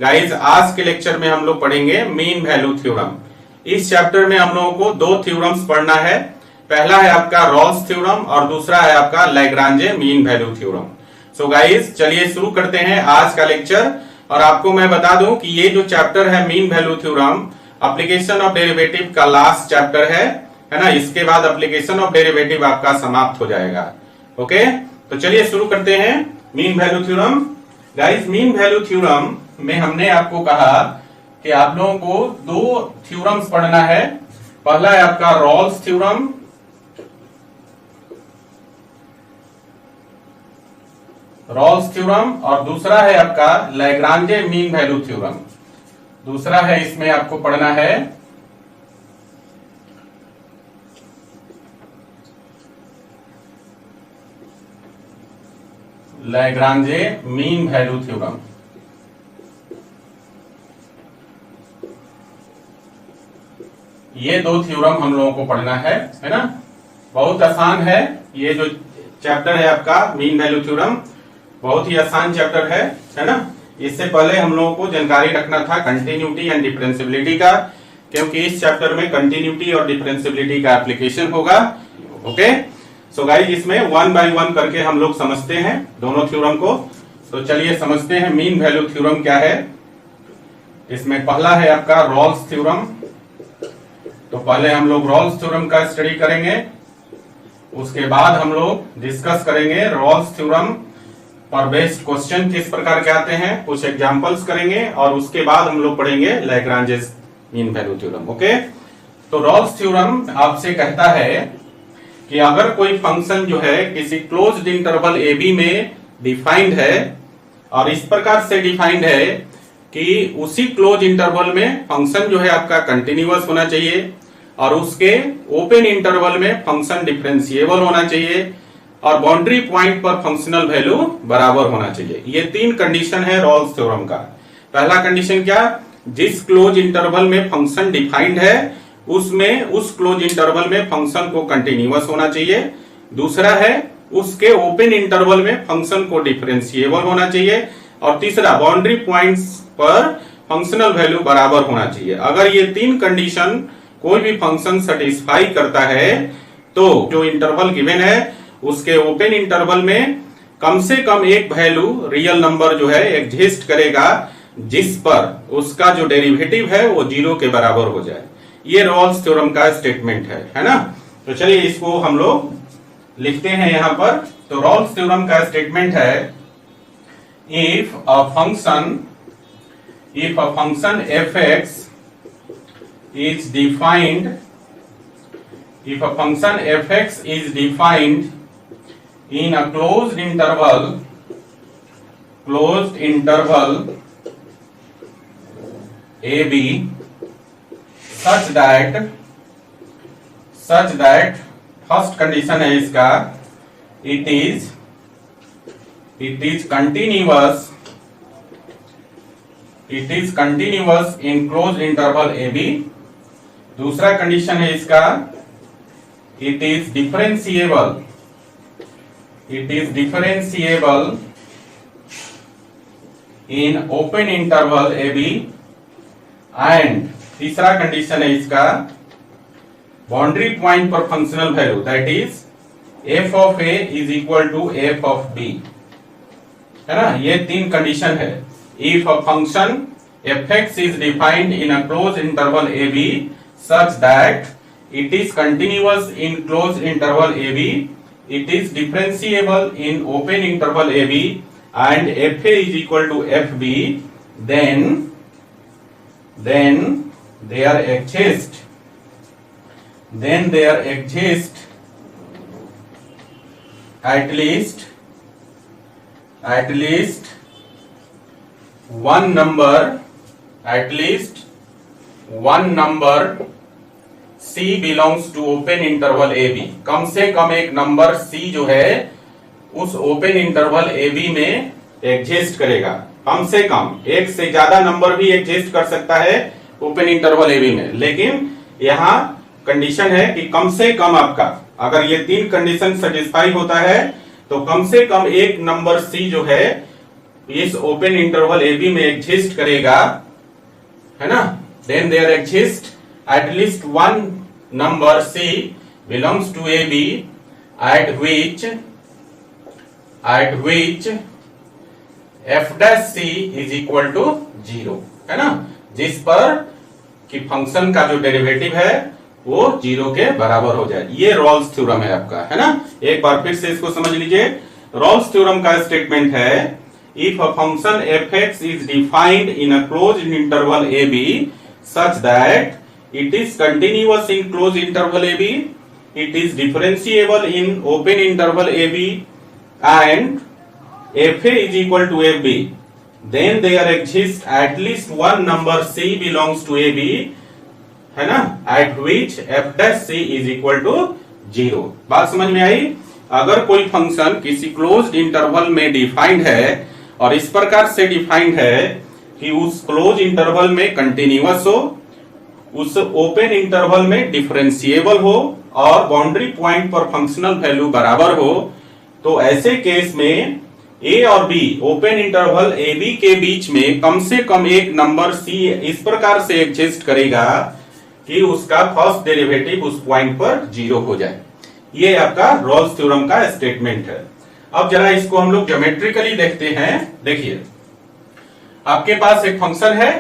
Guys आज के lecture में हम लोग पढ़ेंगे मीन वैल्यू थ्योरम। इस चैप्टर में हम लोगों को दो थ्योरम्स पढ़ना है। पहला है आपका रॉल्स थ्योरम और दूसरा है आपका Lagrange mean value theorem. So guys चलिए शुरू करते हैं आज का लेक्चर। और आपको मैं बता दूं कि ये जो चैप्टर है mean value theorem application of derivative का लास्ट चैप्टर है ना। इसके बाद एप्लीकेशन ऑफ डेरिवेटिव आपका समाप्त हो जाएगा। ओके, तो चलिए शुरू करते हैं mean value theorem. Guys mean value theorem में हमने आपको कहा कि आप लोगों को दो थ्योरम्स पढ़ना है। पहला है आपका रॉल्स थ्योरम, और दूसरा है आपका लैग्रांजे मीन वैल्यू थ्योरम। दूसरा है इसमें आपको पढ़ना है लैग्रांजे मीन वैल्यू थ्योरम। ये दो थ्योरम हम लोगों को पढ़ना है ना। बहुत आसान है ये जो चैप्टर है आपका मीन वैल्यू थ्योरम, बहुत ही आसान चैप्टर है ना। इससे पहले हम लोगों को जानकारी रखना था कंटिन्यूटी एंड डिफरेंशियबिलिटी का, क्योंकि इस चैप्टर में कंटिन्यूटी और डिफरेंशियबिलिटी का एप्लीकेशन होगा। ओके, सो गाइस इसमें वन बाय वन करके हम लोग समझते हैं दोनों थ्योरम को। तो चलिए समझते हैं मीन वैल्यू थ्योरम क्या है। इसमें पहला है आपका रॉल्स थ्योरम। तो पहले हम लोग रॉल्स थ्योरम का स्टडी करेंगे, उसके बाद हम लोग डिस्कस करेंगे रॉल्स थ्योरम पर बेस्ड क्वेश्चन किस प्रकार के आते हैं, कुछ एग्जांपल्स करेंगे, और उसके बाद हम लोग पढ़ेंगे लैग्रांजे मीन वैल्यू थ्योरम। ओके, तो रॉल्स थ्योरम आपसे कहता है कि अगर कोई फंक्शन जो है किसी क्लोज्ड इंटरवल ए बी में डिफाइंड है, और इस प्रकार से डिफाइंड है कि उसी क्लोज इंटरवल में फंक्शन जो है आपका कंटिन्यूअस होना चाहिए, और उसके ओपन इंटरवल में फंक्शन डिफरेंशिएबल होना चाहिए, और बाउंड्री पॉइंट पर फंक्शनल वैल्यू बराबर होना चाहिए। ये तीन कंडीशन है रॉल्स थ्योरम का। पहला कंडीशन क्या, जिस क्लोज इंटरवल में फंक्शन डिफाइंड है उसमें उस क्लोज इंटरवल में फंक्शन को कंटिन्यूअस होना चाहिए। दूसरा है उसके ओपन इंटरवल में फंक्शन को डिफरेंशिएबल होना चाहिए, और तीसरा बाउंड्री पॉइंट्स पर फंक्शनल वैल्यू बराबर होना चाहिए। अगर ये तीन कंडीशन कोई भी फंक्शन सेटिस्फाई करता है तो जो इंटरवल गिवन है उसके ओपन इंटरवल में कम से कम एक वैल्यू रियल नंबर जो है एग्जिस्ट करेगा जिस पर उसका जो डेरिवेटिव है वो जीरो के बराबर हो जाए। ये रॉल्स थ्योरम का स्टेटमेंट है ना। तो चलिए इसको हम लोग लिखते हैं यहां पर। तो रॉल्स थ्योरम का स्टेटमेंट है, if a function f(x) is defined, if a function f(x) is defined in a closed interval ab such that first condition है इसका, it is continuous in closed interval ab। दूसरा condition है इसका, it is differentiable in open interval ab। And तीसरा condition है इसका, boundary point पर functional value that is f of a is equal to f of b, है ना। ये तीन कंडीशन है। If a function f(x) is defined in a closed interval ab such that it is continuous in closed interval ab, it is differentiable in open interval ab, and fa is equal to fb, then there exists at least one number c belongs to open interval ab। कम से कम एक number c जो है उस open interval ab में exist करेगा। कम से कम, एक से ज्यादा नंबर भी एग्जिस्ट कर सकता है ओपन इंटरवल ab में, लेकिन यहाँ कंडीशन है कि कम से कम आपका, अगर ये तीन कंडीशन सेटिस्फाई होता है तो कम से कम एक नंबर c जो है इस ओपन इंटरवल ए बी में एग्जिस्ट करेगा, है ना, then there exist at least one number C belongs to A B at which F dash C is equal to 0, है ना, जिस पर कि फंक्शन का जो डेरिवेटिव है वो 0 के बराबर हो जाए। ये रॉल्स थ्योरम है आपका, है ना। एक बार फिर से इसको समझ लीजिए। रॉल्स थ्योरम का स्टेटमेंट है, if a function F X is defined in a closed interval A B such that it is continuous in close interval A B, it is differentiable in open interval A B and F A is equal to F B, then there exists at least one number c belongs to AB, है ना, at which f dash c is equal to 0। बात समझ में आई। अगर कोई function किसी closed interval में defined है और इस प्रकार से डिफाइंड है कि उस क्लोज इंटरवल में कंटिन्यूअस हो, उस ओपन इंटरवल में डिफरेंशिएबल हो और बाउंड्री पॉइंट पर फंक्शनल वैल्यू बराबर हो, तो ऐसे केस में ए और B open interval A B के बीच में कम से कम एक नंबर सी इस प्रकार से एग्जिस्ट करेगा कि उसका फर्स्ट डेरिवेटिव उस पॉइंट पर 0 हो जाए। ये आपका रॉल्स थ्योरम का स्टेटमेंट है। अब जरा इसको हम लोग ज्योमेट्रिकली देखते हैं। देखिए, आपके पास एक फंक्शन है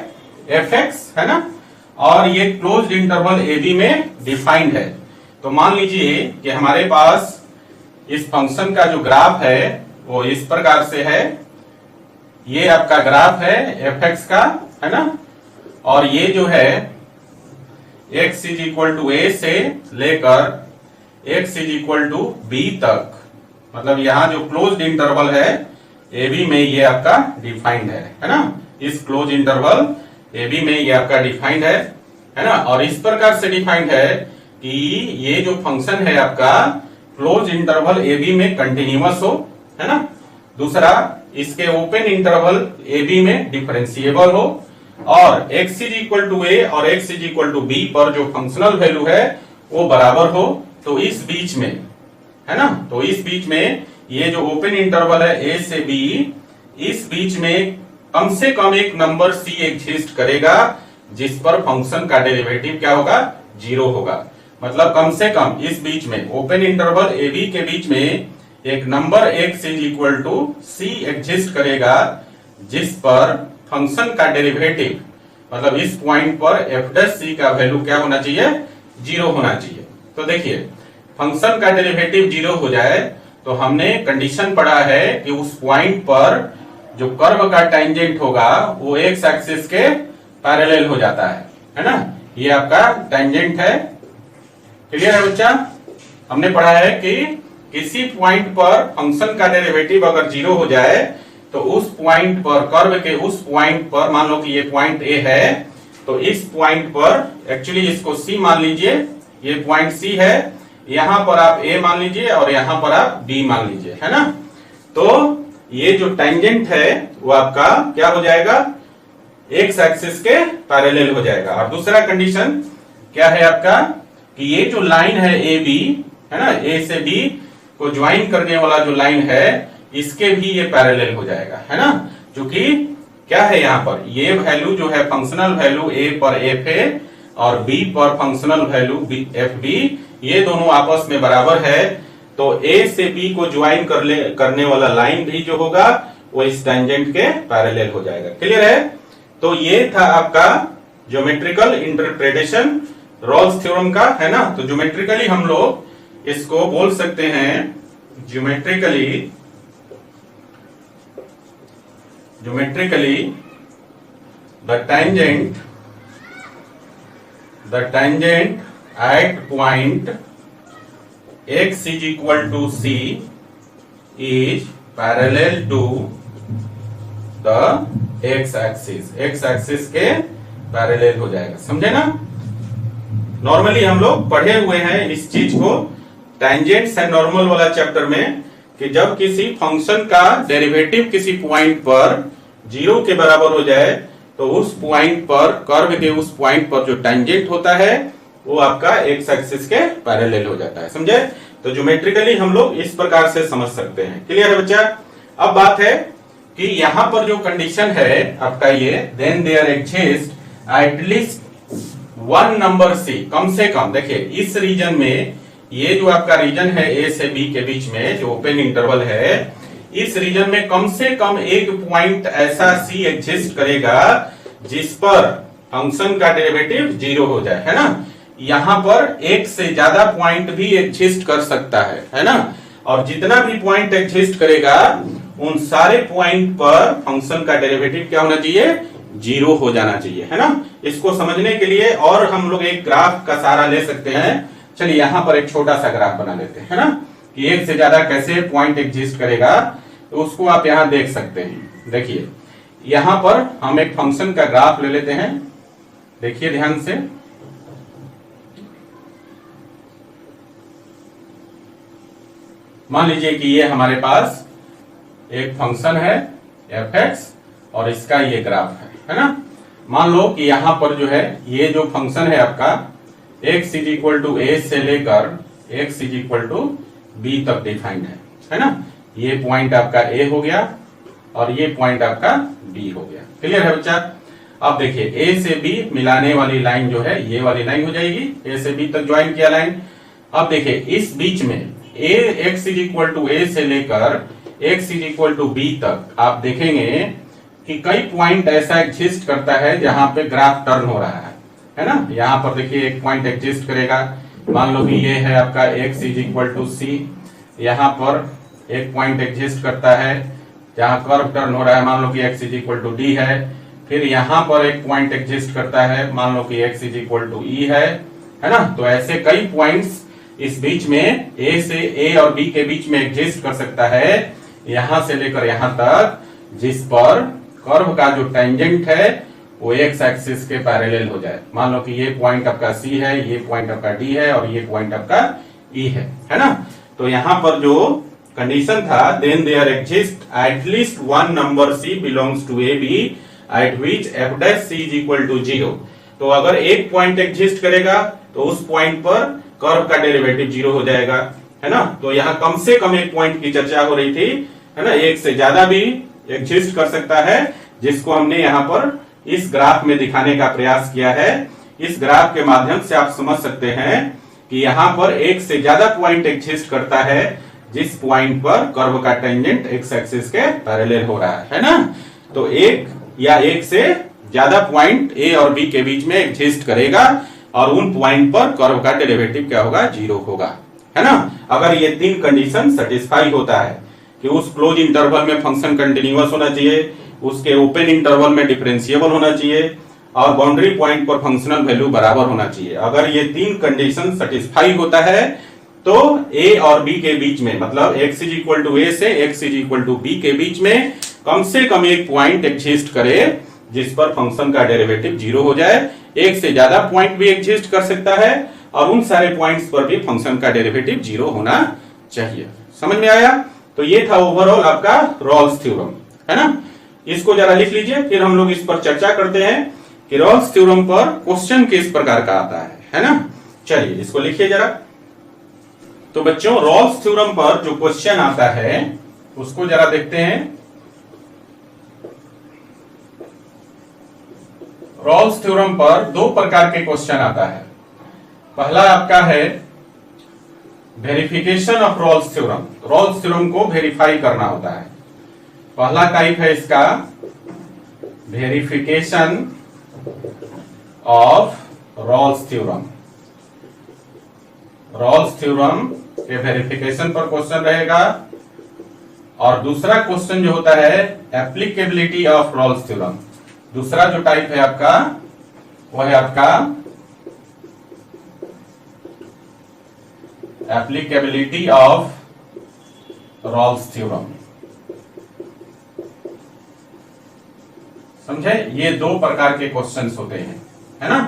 एफ एक्स, है ना, और ये क्लोज्ड इंटरवल ए बी में डिफाइंड है। तो मान लीजिए कि हमारे पास इस फंक्शन का जो ग्राफ है वो इस प्रकार से है। ये आपका ग्राफ है एफ एक्स का, है ना, और ये जो है x is equal to A से लेकर x is equal to B तक, मतलब यहां जो क्लोज्ड इंटरवल है ए बी में ये आपका डिफाइंड है ना, इस क्लोज इंटरवल ए बी में ये आपका डिफाइंड है ना, और इस प्रकार से डिफाइंड है कि ये जो फंक्शन है आपका क्लोज इंटरवल ए बी में कंटिन्यूअस हो, है ना, दूसरा इसके ओपन इंटरवल ए बी में डिफरेंशिएबल हो, और x is equal to A और x is equal to B पर जो फंक्शनल वैल्यू है वो बराबर हो। तो इस बीच में, है ना, तो इस बीच में ये जो ओपन इंटरवल है ए से बी, इस बीच में कम से कम एक नंबर c एग्जिस्ट करेगा जिस पर फंक्शन का डेरिवेटिव क्या होगा, 0 होगा। मतलब कम से कम इस बीच में ओपन इंटरवल ए बी के बीच में एक number x is equal to c exist करेगा जिस पर फंक्शन का डेरिवेटिव, मतलब इस पॉइंट पर f डैश c का वैल्यू क्या होना चाहिए, 0 होना चाहिए। तो देखिए, फंक्शन का डेरिवेटिव 0 हो जाए तो हमने कंडीशन पढ़ा है कि उस पॉइंट पर जो कर्व का टेंजेंट होगा वो x एक्सिस के पैरेलल हो जाता है ना, ये आपका टेंजेंट है। क्लियर है बच्चा? हमने पढ़ा है कि किसी पॉइंट पर फंक्शन का डेरिवेटिव अगर 0 हो जाए तो उस पॉइंट पर, कर्व के उस पॉइंट पर, मान लो कि ये पॉइंट ए है, तो इस पॉइंट पर एक्चुअली इसको सी मान लीजिए, ये पॉइंट सी है, यहां पर आप ए मान लीजिए और यहां पर आप बी मान लीजिए, है ना। तो ये जो टेंजेंट है वो आपका क्या हो जाएगा, एक्स एक्सिस के पैरेलल हो जाएगा। और दूसरा कंडीशन क्या है आपका कि ये जो लाइन है ए बी, है ना, ए से बी को ज्वाइन करने वाला जो लाइन है इसके भी ये पैरेलल हो जाएगा, है ना, क्योंकि क्या है यहाँ पर ये वैल्यू जो है फंक्शनल वैल्यू ए पर एफ ए और बी पर फंक्शनल वैल्यू एफ बी, ये दोनों आपस में बराबर है। तो ए से बी को ज्वाइन करने वाला लाइन भी जो होगा वो इस टेंजेंट के पैरेलल हो जाएगा। क्लियर है? तो ये था आपका ज्योमेट्रिकल इंटरप्रिटेशन रॉल्स थ्योरम का, है ना। तो ज्योमेट्रिकली हम लोग इसको बोल सकते हैं, geometrically the tangent at point x is equal to c is parallel to the x axis के पैरेलल हो जाएगा। समझे ना? नॉर्मली हम लोग पढ़े हुए हैं इस चीज को टेंजेंट्स एंड नॉर्मल वाला चैप्टर में, कि जब किसी फंक्शन का डेरिवेटिव किसी पॉइंट पर 0 के बराबर हो जाए तो उस पॉइंट पर, कर्व के उस पॉइंट पर जो टेंजेंट होता है वो आपका एक्स एक्सिस के पैरेलल हो जाता है। समझे? तो ज्योमेट्रिकली हम लोग इस प्रकार से समझ सकते हैं। क्लियर है बच्चा? अब बात है कि यहां पर जो कंडीशन है आपका ये, then there exist at least one number C, कम से कम देखिए इस रीजन में, ये जो आपका रीजन है ए से बी के बीच में जो ओपन इंटरवल है, इस रीजन में कम से कम एक पॉइंट ऐसा सी एग्जिस्ट करेगा जिस पर फंक्शन का डेरिवेटिव 0 हो जाए, है ना। यहां पर एक से ज्यादा पॉइंट भी एग्जिस्ट कर सकता है ना। और जितना भी पॉइंट एग्जिस्ट करेगा उन सारे पॉइंट पर फंक्शन का डेरिवेटिव क्या होना चाहिए, 0 हो जाना चाहिए, है ना। इसको समझने के लिए और हम लोग एक ग्राफ का सहारा ले सकते हैं। चलिए यहां पर एक छोटा सा ग्राफ बना लेते हैं, है ना, कि एक से ज्यादा कैसे पॉइंट एग्जिस्ट करेगा, तो उसको आप यहां देख सकते हैं। देखिए यहां पर हम एक फंक्शन का ग्राफ ले लेते हैं, देखिए ध्यान से। मान लीजिए कि ये हमारे पास एक फंक्शन है f(x) और इसका ये ग्राफ है ना। मान लो कि यहां पर जो है ये जो फंक्शन है आपका x = a से लेकर x = b तक डिफाइंड है ना। ये पॉइंट आपका a हो गया और ये पॉइंट आपका b हो गया। क्लियर है बच्चा। अब देखिए a से b मिलाने वाली लाइन जो है ये वाली लाइन हो जाएगी, a से b तक ज्वाइन किया लाइन। अब देखिए इस बीच में x = a से लेकर x = b तक आप देखेंगे कि कई पॉइंट ऐसा एग्जिस्ट करता है जहां पे ग्राफ टर्न हो रहा है ना। यहां पर देखिए एक पॉइंट एग्जिस्ट करेगा, मान लो कि ये है आपका x = c। यहां पर एक पॉइंट एग्जिस्ट करता है जहां कर्व टर्न हो रहा है, मान लो कि x = d है। फिर यहां पर एक पॉइंट एग्जिस्ट करता है, मान लो कि x = e है ना। तो ऐसे कई पॉइंट्स इस बीच में a से a और b के बीच में एग्जिस्ट कर सकता है, यहां से लेकर यहां तक, जिस पर कर्व का जो टेंजेंट है वो x एक्सिस के पैरेलल हो जाए। मान लो कि ये पॉइंट आपका c है, ये पॉइंट आपका d है और ये पॉइंट आपका e है ना। तो यहां पर जो कंडीशन था, then there exist at least one number c belongs to a b at which f' = 0। तो अगर एक पॉइंट एग्जिस्ट करेगा तो उस पॉइंट पर कर्व का डेरिवेटिव 0 हो जाएगा, है ना। तो यहाँ कम से कम एक पॉइंट की चर्चा हो रही थी, है ना। एक से ज्यादा भी एग्जिस्ट कर सकता है, जिसको हमने यहाँ पर इस ग्राफ में दिखाने का प्रयास किया है। इस ग्राफ के माध्यम से आप समझ सकते हैं कि यहाँ पर एक से ज्यादा पॉइंट एग्जिस्ट करता है जिस पॉइंट पर कर्व का टेंजेंट x एक्सिस के पैरेलल हो रहा है ना। तो एक या एक से ज्यादा पॉइंट a और b के बीच में एग्जिस्ट करेगा और उन पॉइंट पर कर्व का डेरिवेटिव क्या होगा, 0 होगा, है ना। अगर ये तीन कंडीशन सेटिस्फाई होता है कि उस क्लोज इंटरवल में फंक्शन कंटिन्यूअस होना चाहिए, उसके ओपन इंटरवल में डिफरेंशिएबल होना चाहिए और बाउंड्री पॉइंट पर फंक्शनल वैल्यू बराबर होना चाहिए। अगर ये तीन कंडीशन सेटिस्फाई होता है तो a और b के बीच में, मतलब x = a से x = b के बीच में कम से कम एक पॉइंट एग्जिस्ट करे जिस पर फंक्शन का डेरिवेटिव 0 हो जाए। एक से ज्यादा पॉइंट भी एग्जिस्ट कर सकता है और उन सारे पॉइंट्स पर भी फंक्शन का डेरिवेटिव 0 होना चाहिए। समझ में आया। तो ये था ओवरऑल आपका रॉल्स थ्योरम, है ना। इसको जरा लिख लीजिए, फिर हम लोग इस पर चर्चा करते हैं कि रॉल्स थ्योरम पर क्वेश्चन किस प्रकार का आता है ना। चलिए इसको लिखिए जरा। तो बच्चों रॉल्स थ्योरम पर जो क्वेश्चन आता है उसको जरा देखते हैं। रॉल्स थ्योरम पर दो प्रकार के क्वेश्चन आता है। पहला आपका है verification of Rolle's theorem. Rolle's theorem को वेरीफाई करना होता है। पहला टाइप है इसका verification of Rolle's theorem. Rolle's theorem के वेरिफिकेशन पर क्वेश्चन रहेगा। और दूसरा क्वेश्चन जो होता है एप्लीकेबिलिटी ऑफ रॉल्स थ्योरम। दूसरा जो टाइप है आपका वो है आपका एप्लीकेबिलिटी ऑफ रॉल्स थ्योरम। समझे, ये दो प्रकार के क्वेश्चंस होते हैं, है ना।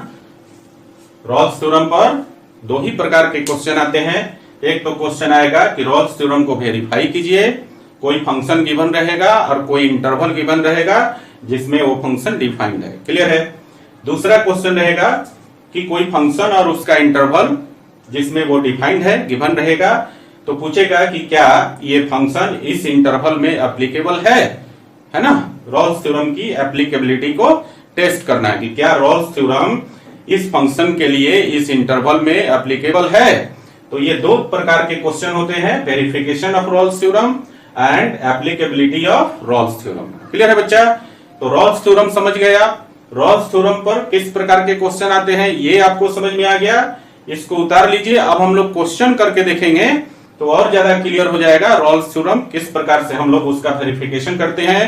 रॉल्स थ्योरम पर दो ही प्रकार के क्वेश्चन आते हैं। एक तो क्वेश्चन आएगा कि रॉल्स थ्योरम को वेरीफाई कीजिए, कोई फंक्शन गिवन रहेगा और कोई इंटरवल गिवन रहेगा जिसमें वो फंक्शन डिफाइंड है। क्लियर है। दूसरा क्वेश्चन रहेगा कि कोई फंक्शन और उसका इंटरवल जिसमें वो डिफाइंड है, गिवन रहेगा। तो पूछेगा कि क्या ये फंक्शन इस इंटरवल में एप्लीकेबल है है ना, रॉल्स थ्योरम की एप्लीकेबिलिटी को टेस्ट करना है कि क्या रॉल्स थ्योरम इस फंक्शन के लिए इस इंटरवल में एप्लीकेबल है। तो ये दो प्रकार के क्वेश्चन होते हैं, verification of Rolle's theorem and applicability of Rolle's theorem. Clear है बच्चा? तो रॉल्स थ्योरम समझ गए आप। रॉल्स थ्योरम पर किस प्रकार के क्वेश्चन आते हैं ये आपको समझ में आ गया। इसको उतार लीजिए। अब हम लोग क्वेश्चन करके देखेंगे तो और ज्यादा क्लियर हो जाएगा रॉल्स थ्योरम किस प्रकार से हम लोग उसका वेरिफिकेशन करते हैं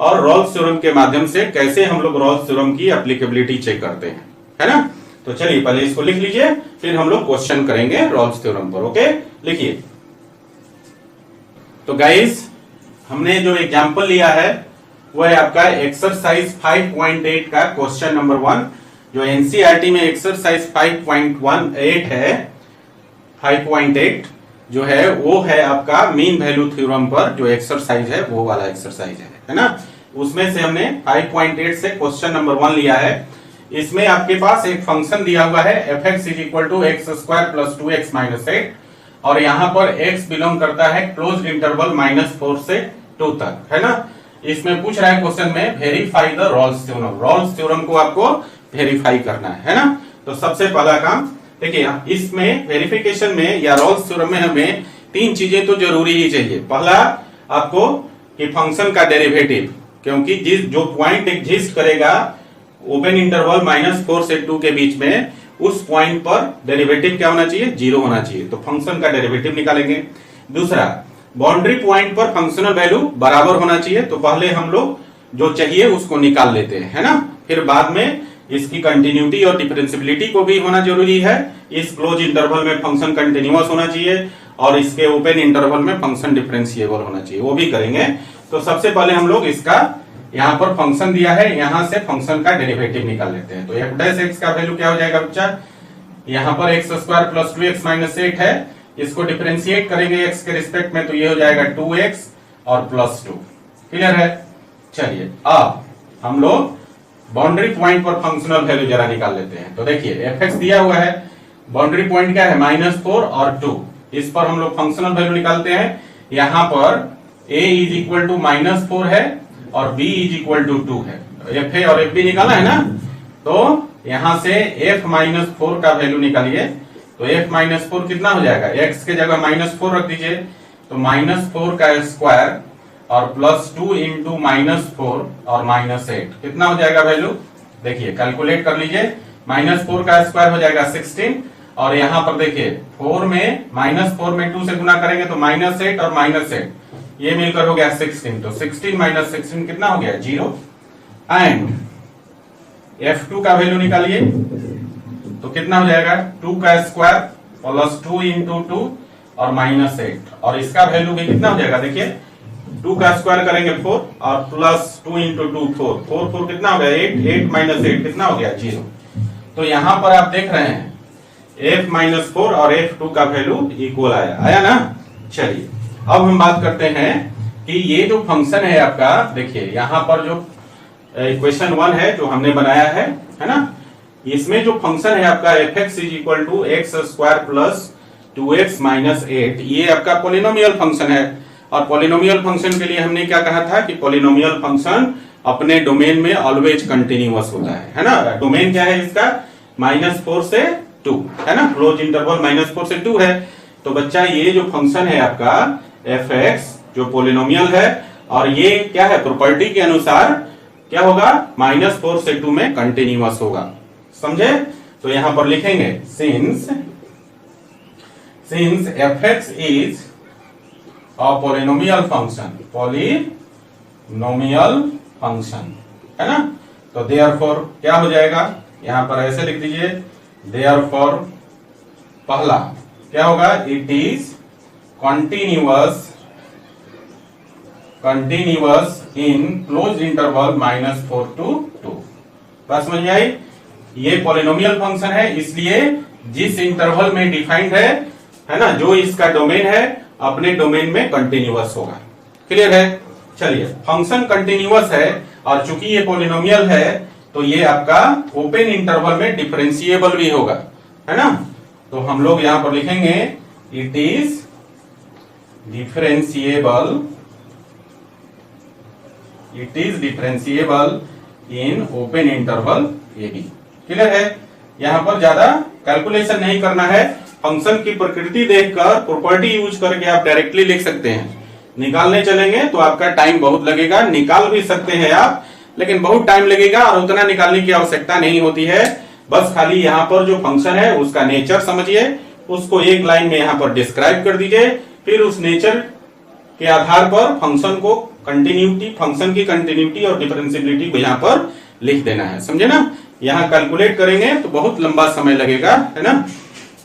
और रॉल्स थ्योरम के माध्यम से कैसे हम लोग रॉल्स थ्योरम की एप्लीकेबिलिटी चेक करते हैं, है ना। तो चलिए पहले इसको लिख लीजिए, फिर हम लोग क्वेश्चन करेंगे रॉल्स थ्योरम पर। ओके, लिखिए। तो गाइस, हमने जो एग्जांपल लिया है वो है आपका एक्सरसाइज 5.8 का क्वेश्चन नंबर 1, जो एनसीईआरटी में एक्सरसाइज 5.18 है। 5.8 जो है वो है आपका मीन वैल्यू थ्योरम पर जो एक्सरसाइज है वो वाला एक्सरसाइज है ना। उसमें से हमने 5.8 से क्वेश्चन नंबर 1 लिया है। इसमें आपके पास एक फंक्शन दिया हुआ है fx = x² + 2x - 8 और यहाँ पर x बिलोंग करता है क्लोज्ड इंटरवल -4 से 2 तक, है ना। इसमें पूछ रहा है क्वेश्चन में verify the Rolle's theorem. Rolle's theorem को आपको वेरीफाई करना है ना। तो सबसे पहला काम देखिए, इसमें वेरिफिकेशन में या रॉल्स थ्योरम में हमें 3 चीजें तो जरूरी ही चाहिए। पहला आपको कि फंक्शन का डेरिवेटिव, क्योंकि जिस जो पॉइंट एग्जिस्ट करेगा ओपन इंटरवल -4 से 2 के बीच में, उस पॉइंट पर डेरिवेटिव क्या होना चाहिए? 0 होना चाहिए। तो फंक्शन का डेरिवेटिव निकालेंगे। दूसरा, बाउंड्री पॉइंट पर फंक्शनल वैल्यू बराबर होना चाहिए। तो पहले हम लोग जो चाहिए उसको निकाल लेते हैं, है ना। फिर बाद में इसकी कंटिन्यूटी और डिफरेंशियबिलिटी को भी होना जरूरी है। इस क्लोज इंटरवल में फंक्शन कंटिन्यूअस होना चाहिए और इसके ओपन इंटरवल में फंक्शन डिफरेंशिएबल होना चाहिए, वो भी करेंगे। तो सबसे पहले हम लोग इसका यहाँ पर फंक्शन दिया है, यहाँ से फंक्शन का डेरिवेटिव निकाल लेते हैं। तो f' का वैल्यू क्या हो जाएगा बच्चा? यहाँ पर x² + 2x - 8 है। इसको डिफरेंशिएट करेंगे x के रिस्पेक्ट में, तो ये हो जाएगा 2x और +2। क्लियर है? चलिए अब हम लोग बाउंड्री पॉइंट पर फंक्शनल वैल्यू जरा निकाल लेते हैं। तो देखिए fx दिया हुआ है, बाउंड्री पॉइंट क्या है? -4 और 2। इस पर हम लोग फंक्शनल वैल्यू निकालते हैं। यहाँ पर a = -4 है और b = 2 है। fa और fb निकाला है ना। तो यहां से f - 4 का वैल्यू निकालिए। तो f - 4 कितना हो जाएगा? x के जगह -4 रख दीजिए। तो -4 का स्क्वायर और +2 × -4 और -8 कितना हो जाएगा वैल्यू? देखिए कैलकुलेट कर लीजिए। -4 का स्क्वायर हो जाएगा 16 और यहाँ पर देखिए 4 में -4 में 2 से गुना करेंगे तो -8 और -8 ये मिलकर हो गया 16। तो 16 - 16 कितना हो गया? 0। एंड f2 का वैल्यू निकालिए। तो कितना हो जाएगा? 2 का स्क्वायर +2 × 2 और -8 और इसका वैल्यू भी कितना हो जाएगा? देखिए 2 का स्क्वायर करेंगे 4 और +2 × 2 4 4 कितना हो गया? 8 8 - 8 कितना हो गया? 0। तो यहां पर आप देख रहे हैं f - 4 और f2 का वैल्यू इक्वल आया ना। चलिए अब हम बात करते हैं कि ये जो फंक्शन है आपका, देखिए यहां पर जो इक्वेशन 1 है जो हमने बनाया है ना, इसमें जो फंक्शन है आपका fx = x² + 2x - 8, ये आपका पॉलिनोमियल फंक्शन है। और पॉलिनोमियल फंक्शन के लिए हमने क्या कहा था कि पॉलिनोमियल फंक्शन अपने डोमेन में ऑलवेज कंटिन्यूअस होता है ना। डोमेन क्या है इसका? -4 से 2, है ना। क्लोज इंटरवल -4 से 2 है। तो बच्चा ये जो फंक्शन है आपका fx जो पॉलिनोमियल है, और ये क्या है? प्रॉपर्टी के अनुसार क्या होगा? -4 से 2 में कंटिन्यूअस होगा। समझे? तो यहां पर लिखेंगे since fx is a polynomial function, है ना। तो देयरफॉर क्या हो जाएगा? यहां पर ऐसे लिख दीजिए, देयरफॉर पहला क्या होगा? It is continuous in close interval -4 to 2। बात समझ में आई? ये पॉलिनोमियल फंक्शन है, इसलिए जिस इंटरवल में डिफाइंड है ना, जो इसका डोमेन है अपने डोमेन में कंटिन्यूअस होगा। क्लियर है? चलिए फंक्शन कंटिन्यूअस है और चूंकि ये पॉलिनोमियल है तो ये आपका ओपन इंटरवल में डिफरेंशिएबल भी होगा, है ना। तो हम लोग यहां पर लिखेंगे it is differentiable it is differentiable in open interval A B. Clear है? यहाँ पर ज्यादा कैलकुलेशन नहीं करना है, फंक्शन की प्रकृति देखकर प्रॉपर्टी यूज करके आप डायरेक्टली लिख सकते हैं। निकालने चलेंगे तो आपका टाइम बहुत लगेगा, निकाल भी सकते हैं आप, लेकिन बहुत टाइम लगेगा और उतना निकालने की आवश्यकता नहीं होती है। बस खाली यहाँ पर जो फंक्शन है उसका नेचर समझिए, उसको एक लाइन में यहाँ पर डिस्क्राइब कर दीजिए, फिर उस नेचर के आधार पर फंक्शन को कंटिन्यूटी, फंक्शन की कंटिन्यूटी और डिफरेंशिएबिलिटी को यहाँ पर लिख देना है। समझे ना? यहाँ कैलकुलेट करेंगे तो बहुत लंबा समय लगेगा, है ना?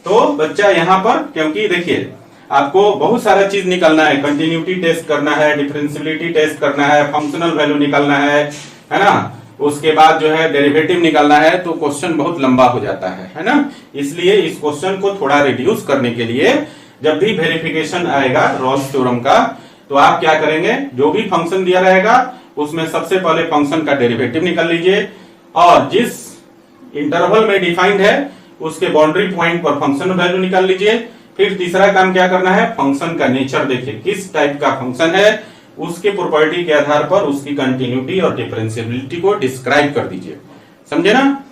तो बच्चा यहाँ पर, क्योंकि देखिए आपको बहुत सारा चीज निकालना है, कंटिन्यूटी टेस्ट करना है, डिफरेंशिएबिलिटी टेस्ट करना है, फंक्शनल वैल्यू निकालना है ना? उसके बाद जो है डेरिवेटिव निकालना है, तो क्वेश्चन बहुत लंबा हो जाता है ना? इसलिए इस क्वेश्चन को थोड़ा रिड्यूस करने के लिए जब भी वेरिफिकेशन आएगा रॉल्स थ्योरम का, तो आप क्या करेंगे, जो भी फंक्शन दिया रहेगा उसमें सबसे पहले फंक्शन का डेरिवेटिव निकाल लीजिए और जिस इंटरवल में डिफाइंड है उसके बाउंड्री पॉइंट पर फंक्शन वैल्यू निकाल लीजिए। फिर तीसरा काम क्या करना है, फंक्शन का नेचर देखिए किस टाइप का फंक्शन है, उसके प्रॉपर्टी के आधार पर उसकी कंटिन्यूटी और डिफरेंशिएबिलिटी को डिस्क्राइब कर दीजिए। समझे ना?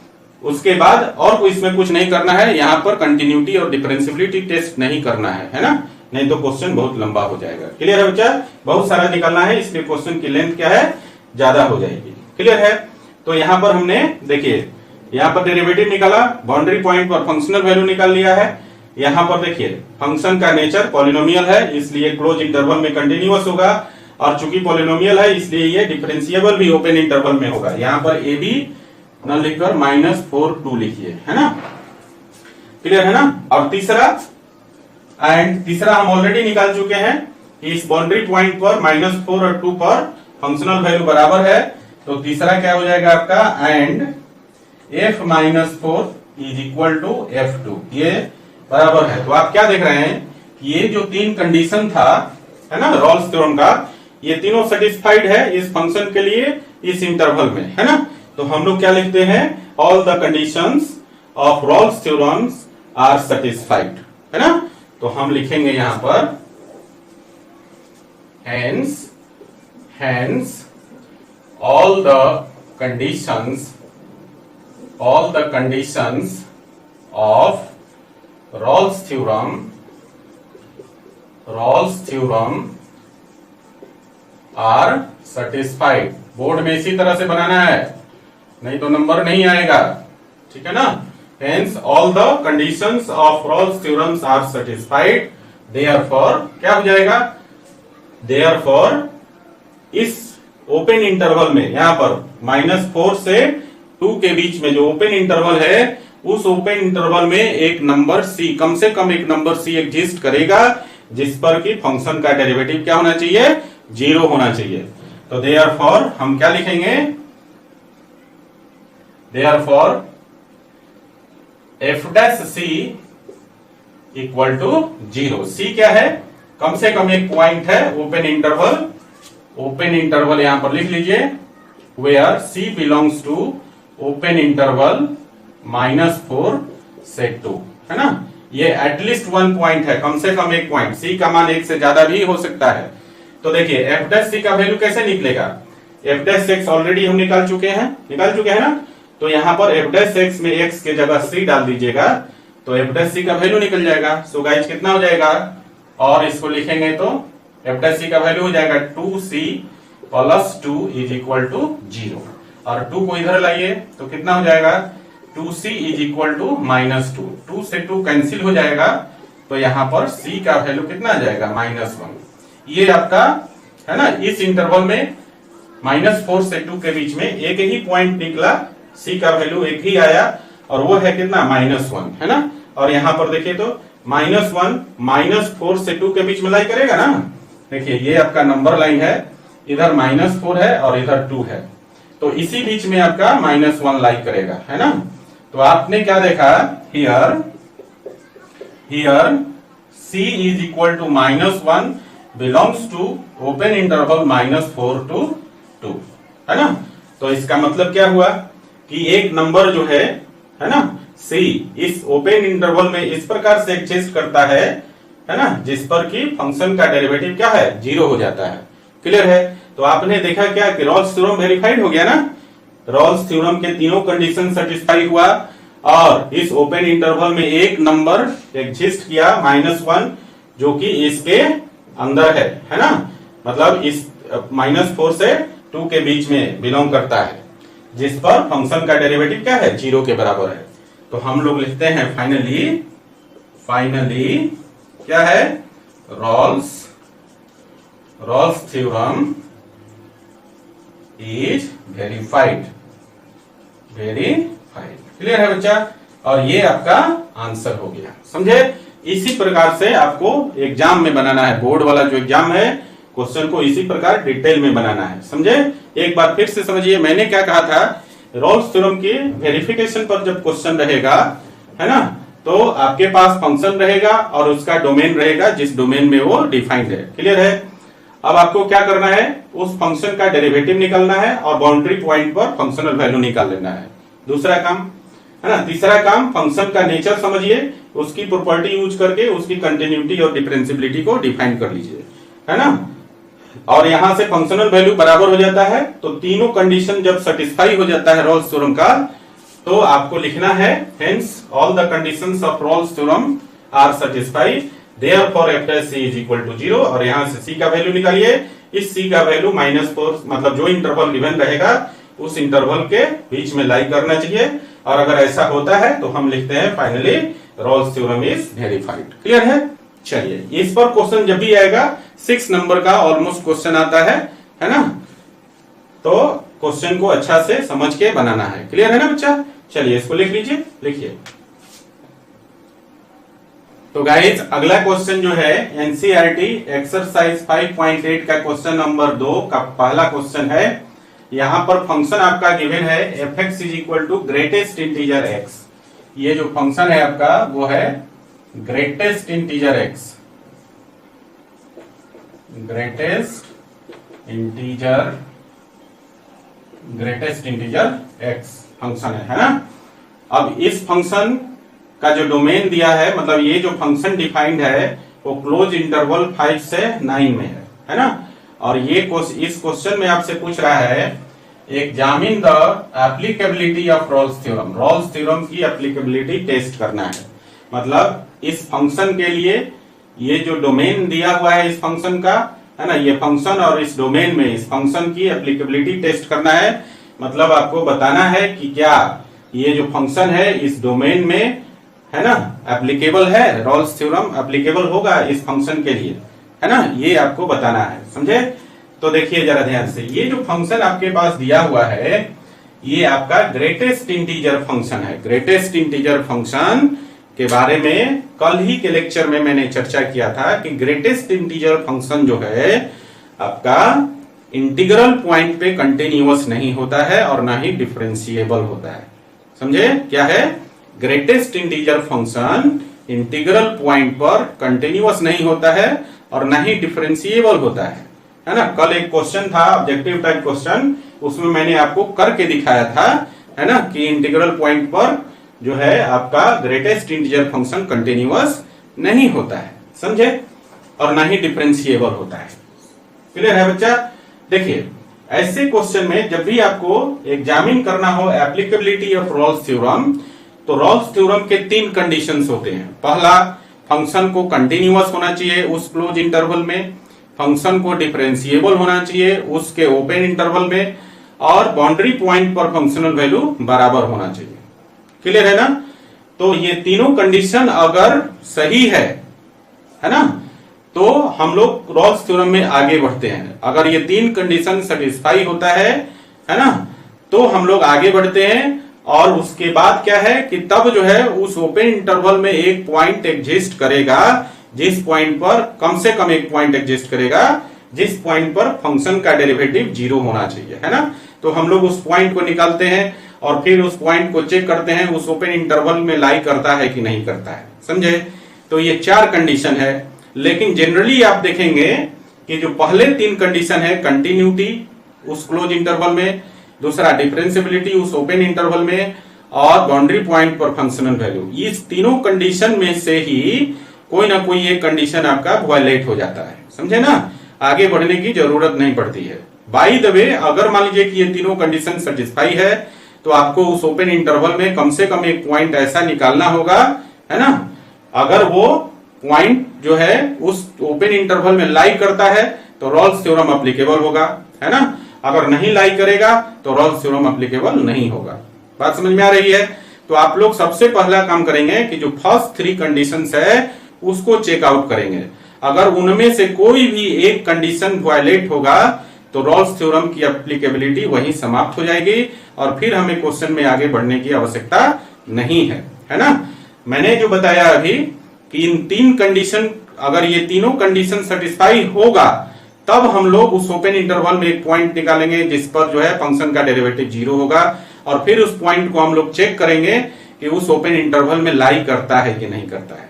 उसके बाद और कोई इसमें कुछ नहीं करना है, यहाँ पर कंटिन्यूटी और डिफरेंशिएबिलिटी टेस्ट नहीं करना है ना? नहीं तो क्वेश्चन बहुत लंबा हो जाएगा। क्लियर है बच्चा? बहुत सारा निकालना है, इसलिए क्वेश्चन की लेंथ क्या है, ज्यादा हो जाएगी। क्लियर है? तो यहाँ पर हमने देखिए यहाँ पर डेरिवेटिव निकाला, बाउंड्री पॉइंट पर फंक्शनल वैल्यू निकाल लिया है। यहाँ पर देखिए फंक्शन का नेचर पॉलिनोमियल है, इसलिए क्लोज इंटरवल में कंटिन्यूअस होगा, और चूंकि पॉलिनोमियल है इसलिए ये डिफरेंशिएबल भी ओपन इंटरवल में होगा। यहाँ पर ए बी न लिखकर -4 2 लिखिए, है ना? क्लियर है ना? और तीसरा हम ऑलरेडी निकाल चुके हैं, इस बाउंड्री पॉइंट पर -4 और 2 पर फंक्शनल वैल्यू बराबर है, तो तीसरा क्या हो जाएगा आपका, and f -4 is equal to f2, ये बराबर है। तो आप क्या देख रहे हैं, ये जो तीन कंडीशन था, है ना, रॉल्स थ्योरम का, ये तीनों सेटिस्फाइड है इस फंक्शन के लिए इस इंटरवल में, है ना? तो हम लोग क्या लिखते हैं, all the conditions of Rolle's theorems are satisfied, है ना? तो हम लिखेंगे यहां पर hence all the conditions of Rolle's theorem are satisfied। Board में इसी तरह से बनाना है, नहीं तो नंबर नहीं आएगा, ठीक है ना? Hence all the conditions of Rolle's theorems are satisfied, therefore क्या हो जाएगा, therefore इस ओपन इंटरवल में, यहां पर -4 से 2 के बीच में जो ओपन इंटरवल है, उस ओपन इंटरवल में एक नंबर c, कम से कम एक नंबर c एग्जिस्ट करेगा जिस पर कि फंक्शन का डेरिवेटिव क्या होना चाहिए, 0 होना चाहिए। तो देयरफॉर हम क्या लिखेंगे, therefore f' c equal to 0। c क्या है, कम से कम एक पॉइंट है ओपन इंटरवल यहां पर लिख लीजिए, where c belongs to open interval -4 से 2, है ना? ये एटलीस्ट 1 पॉइंट है, कम से कम एक पॉइंट, c का मान 1 से ज्यादा भी हो सकता है। तो देखिए f' का वैल्यू कैसे निकलेगा, f' ऑलरेडी हम निकाल चुके हैं ना? तो यहाँ पर f' में x के जगह c डाल दीजिएगा, तो f' का वैल्यू निकल जाएगा। सो गाइस कितना हो जाएगा, और इसको लिखेंगे तो f' का वैल्यू हो जाएगा 2c + 2 इज इक्वल टू 0, और 2 को इधर लाइए तो कितना हो जाएगा, 2c इज इक्वल टू -2, 2 से 2 कैंसिल हो जाएगा, तो यहाँ पर c का वैल्यू कितना आ जाएगा, -1। ये आपका है ना, इस इंटरवल में -4 से 2 के बीच में एक ही पॉइंट निकला, c का वैल्यू एक ही आया, और वो है कितना, -1, है ना? और यहाँ पर देखिए तो -1 -4 से 2 के बीच में लाई करेगा ना। देखिए ये आपका नंबर लाइन है, इधर -4 है और इधर 2 है, तो इसी बीच में आपका -1 लाई करेगा, है ना? तो आपने क्या देखा, here c is equal to -1 belongs to open interval -4 to 2, है ना? तो इसका मतलब क्या हुआ कि एक नंबर जो है ना, c इस ओपन इंटरवल में इस प्रकार से एग्जिस्ट करता है ना, जिस पर कि फंक्शन का डेरिवेटिव क्या है, 0 हो जाता है। क्लियर है? तो आपने देखा क्या कि रॉल्स थ्योरम वेरीफाइड हो गया ना। रॉल्स थ्योरम के तीनों कंडीशन सेटिस्फाई हुआ और इस ओपन इंटरवल में एक नंबर एग्जिस्ट किया -1 जो कि इसके अंदर है ना, मतलब इस -4 से 2 के बीच में बिलोंग करता है, जिस पर फंक्शन का डेरिवेटिव क्या है, 0 के बराबर है। तो हम लोग लिखते हैं फाइनली क्या है, Rolle's theorem is verified. Clear है बच्चा? और ये आपका आंसर हो गया, समझे? इसी प्रकार से आपको एग्जाम में बनाना है, बोर्ड वाला जो एग्जाम है क्वेश्चन को इसी प्रकार डिटेल में बनाना है, समझे? एक बार फिर से समझिए, मैंने क्या कहा था, रॉल्स थ्योरम की वेरिफिकेशन पर जब क्वेश्चन रहेगा, है ना, तो आपके पास फंक्शन रहेगा और उसका डोमेन रहेगा जिस डोमेन में वो डिफाइंड है। क्लियर है? अब आपको क्या करना है, उस फंक्शन का डेरिवेटिव निकालना है और बाउंड्री पॉइंट पर फंक्शनल वैल्यू निकाल लेना है, दूसरा काम, है ना। तीसरा काम, फंक्शन का नेचर समझिए, उसकी प्रॉपर्टी यूज करके उसकी कंटिन्यूटी और डिफरेंशिएबिलिटी को डिफाइन कर लीजिए, है ना। और यहां से फंक्शनल वैल्यू बराबर हो जाता है, तो तीनों कंडीशन जब सेटिस्फाई हो जाता है रॉल्स थ्योरम का, तो आपको लिखना है hence all the conditions of Rolle's theorem are satisfied, therefore f' c is equal to 0। और यहां से c का वैल्यू निकालिए, इस c का वैल्यू -4, मतलब जो इंटरवल गिवन रहेगा उस इंटरवल के बीच में लाई करना चाहिए। और अगर ऐसा होता है तो हम लिखते हैं finally Rolle's theorem is verified. Clear है? चलिए, इस पर क्वेश्चन जब भी आएगा 6 नंबर का ऑलमोस्ट क्वेश्चन आता है ना, तो क्वेश्चन को अच्छा से समझ के बनाना है। क्लियर है ना बच्चा? चलिए इसको लिख लीजिए, लिखिए। तो गाइज अगला क्वेश्चन जो है एनसीईआरटी एक्सरसाइज 5.8 का क्वेश्चन नंबर 2 का पहला क्वेश्चन है। यहां पर फंक्शन आपका गिवन है f(x) is equal to greatest integer x। ये जो फंक्शन है आपका वो है greatest integer x, greatest integer x function है ना। अब इस फंक्शन का जो डोमेन दिया है, मतलब ये जो फंक्शन डिफाइंड है वो क्लोज इंटरवल 5 से 9 में है ना। और ये इस क्वेश्चन में आपसे पूछ रहा है examine the applicability of Rolle's theorem. Rolle's theorem की एप्लीकेबिलिटी टेस्ट करना है, मतलब इस फंक्शन के लिए ये जो डोमेन दिया हुआ है इस फंक्शन का, है ना, ये फंक्शन और इस डोमेन में इस फंक्शन की एप्लीकेबिलिटी टेस्ट करना है। मतलब आपको बताना है कि क्या ये जो फंक्शन है इस डोमेन में, है ना, एप्लीकेबल है, रॉल्स थ्योरम एप्लीकेबल होगा इस फंक्शन के लिए, है ना, ये आपको बताना है, समझे? तो देखिए जरा ध्यान से, ये जो फंक्शन आपके पास दिया हुआ है ये आपका ग्रेटेस्ट इंटीजर फंक्शन है। ग्रेटेस्ट इंटीजर फंक्शन के बारे में कल ही के लेक्चर में मैंने चर्चा किया था कि ग्रेटेस्ट इंटीजर फंक्शन जो है आपका इंटीग्रल पॉइंट पे कंटिन्यूअस नहीं होता है और ना ही डिफरेंशिएबल होता है। समझे क्या है? Greatest integer function integral point पर कंटिन्यूअस नहीं होता है और ना ही डिफरेंशिएबल होता है ना। कल एक क्वेश्चन था ऑब्जेक्टिव टाइप क्वेश्चन, उसमें मैंने आपको करके दिखाया था, है ना, कि इंटीग्रल पॉइंट पर जो है आपका ग्रेटेस्ट इंटीजर फंक्शन कंटिन्यूअस नहीं होता है, समझे, और ना ही डिफरेंशिएबल होता है। क्लियर है बच्चा? देखिए ऐसे क्वेश्चन में जब भी आपको एग्जामिन करना हो एप्लीकेबिलिटी ऑफ रॉल्स थ्योरम, तो रॉल्स थ्योरम के 3 कंडीशंस होते हैं। पहला, फंक्शन को कंटिन्यूअस होना चाहिए उस क्लोज इंटरवल में, फंक्शन को डिफरेंशिएबल होना चाहिए उसके ओपन इंटरवल में, और बाउंड्री पॉइंट पर फंक्शनल वैल्यू बराबर होना चाहिए। क्लियर है ना? तो ये तीनों कंडीशन अगर सही है ना, तो हम लोग रॉल्स थ्योरम में आगे बढ़ते हैं। अगर ये 3 कंडीशन सेटिस्फाई होता है ना, तो हम लोग आगे बढ़ते हैं। और उसके बाद क्या है कि तब जो है उस ओपन इंटरवल में एक पॉइंट एग्जिस्ट करेगा, जिस पॉइंट पर कम से कम एक पॉइंट एग्जिस्ट करेगा जिस पॉइंट पर फंक्शन का डेरिवेटिव 0 होना चाहिए, है ना। तो हम लोग उस पॉइंट को निकालते हैं और फिर उस पॉइंट को चेक करते हैं उस ओपन इंटरवल में लाई करता है कि नहीं करता है, समझे। तो ये 4 कंडीशन है, लेकिन जनरली आप देखेंगे कि जो पहले 3 कंडीशन है, कंटिन्यूटी उस क्लोज इंटरवल में, दूसरा डिफरेंशिएबिलिटी उस ओपन इंटरवल में, और बाउंड्री पॉइंट पर फंक्शनल वैल्यू, इस तीनों कंडीशन में से ही कोई ना कोई एक कंडीशन आपका वायलेट हो जाता है, समझे ना। आगे बढ़ने की जरूरत नहीं पड़ती है। बाय द वे, अगर मान लीजिए कि ये तीनों कंडीशन सेटिस्फाई है तो आपको उस ओपन इंटरवल में कम से कम एक पॉइंट ऐसा निकालना होगा, है ना, अगर वो पॉइंट जो है उस ओपन इंटरवल में लाई करता है तो रॉल्स थ्योरम एप्लीकेबल होगा, है ना। अगर नहीं लाई करेगा तो रॉल्स थ्योरम एप्लीकेबल नहीं होगा। बात समझ में आ रही है? तो आप लोग सबसे पहला काम करेंगे कि जो फर्स्ट 3 कंडीशंस है उसको चेकआउट करेंगे। अगर उनमें से कोई भी एक कंडीशन वायलेट होगा तो रॉल्स थ्योरम की एप्लीकेबिलिटी वहीं समाप्त हो जाएगी और फिर हमें क्वेश्चन में आगे बढ़ने की आवश्यकता नहीं है ना। मैंने जो बताया अभी कि इन 3 कंडीशन, अगर ये तीनों कंडीशन सेटिस्फाई होगा तब हम लोग उस ओपन इंटरवल में एक पॉइंट निकालेंगे जिस पर जो है फंक्शन का डेरिवेटिव 0 होगा और फिर उस पॉइंट को हम लोग चेक करेंगे कि उस ओपन इंटरवल में लाई करता है कि नहीं करता है।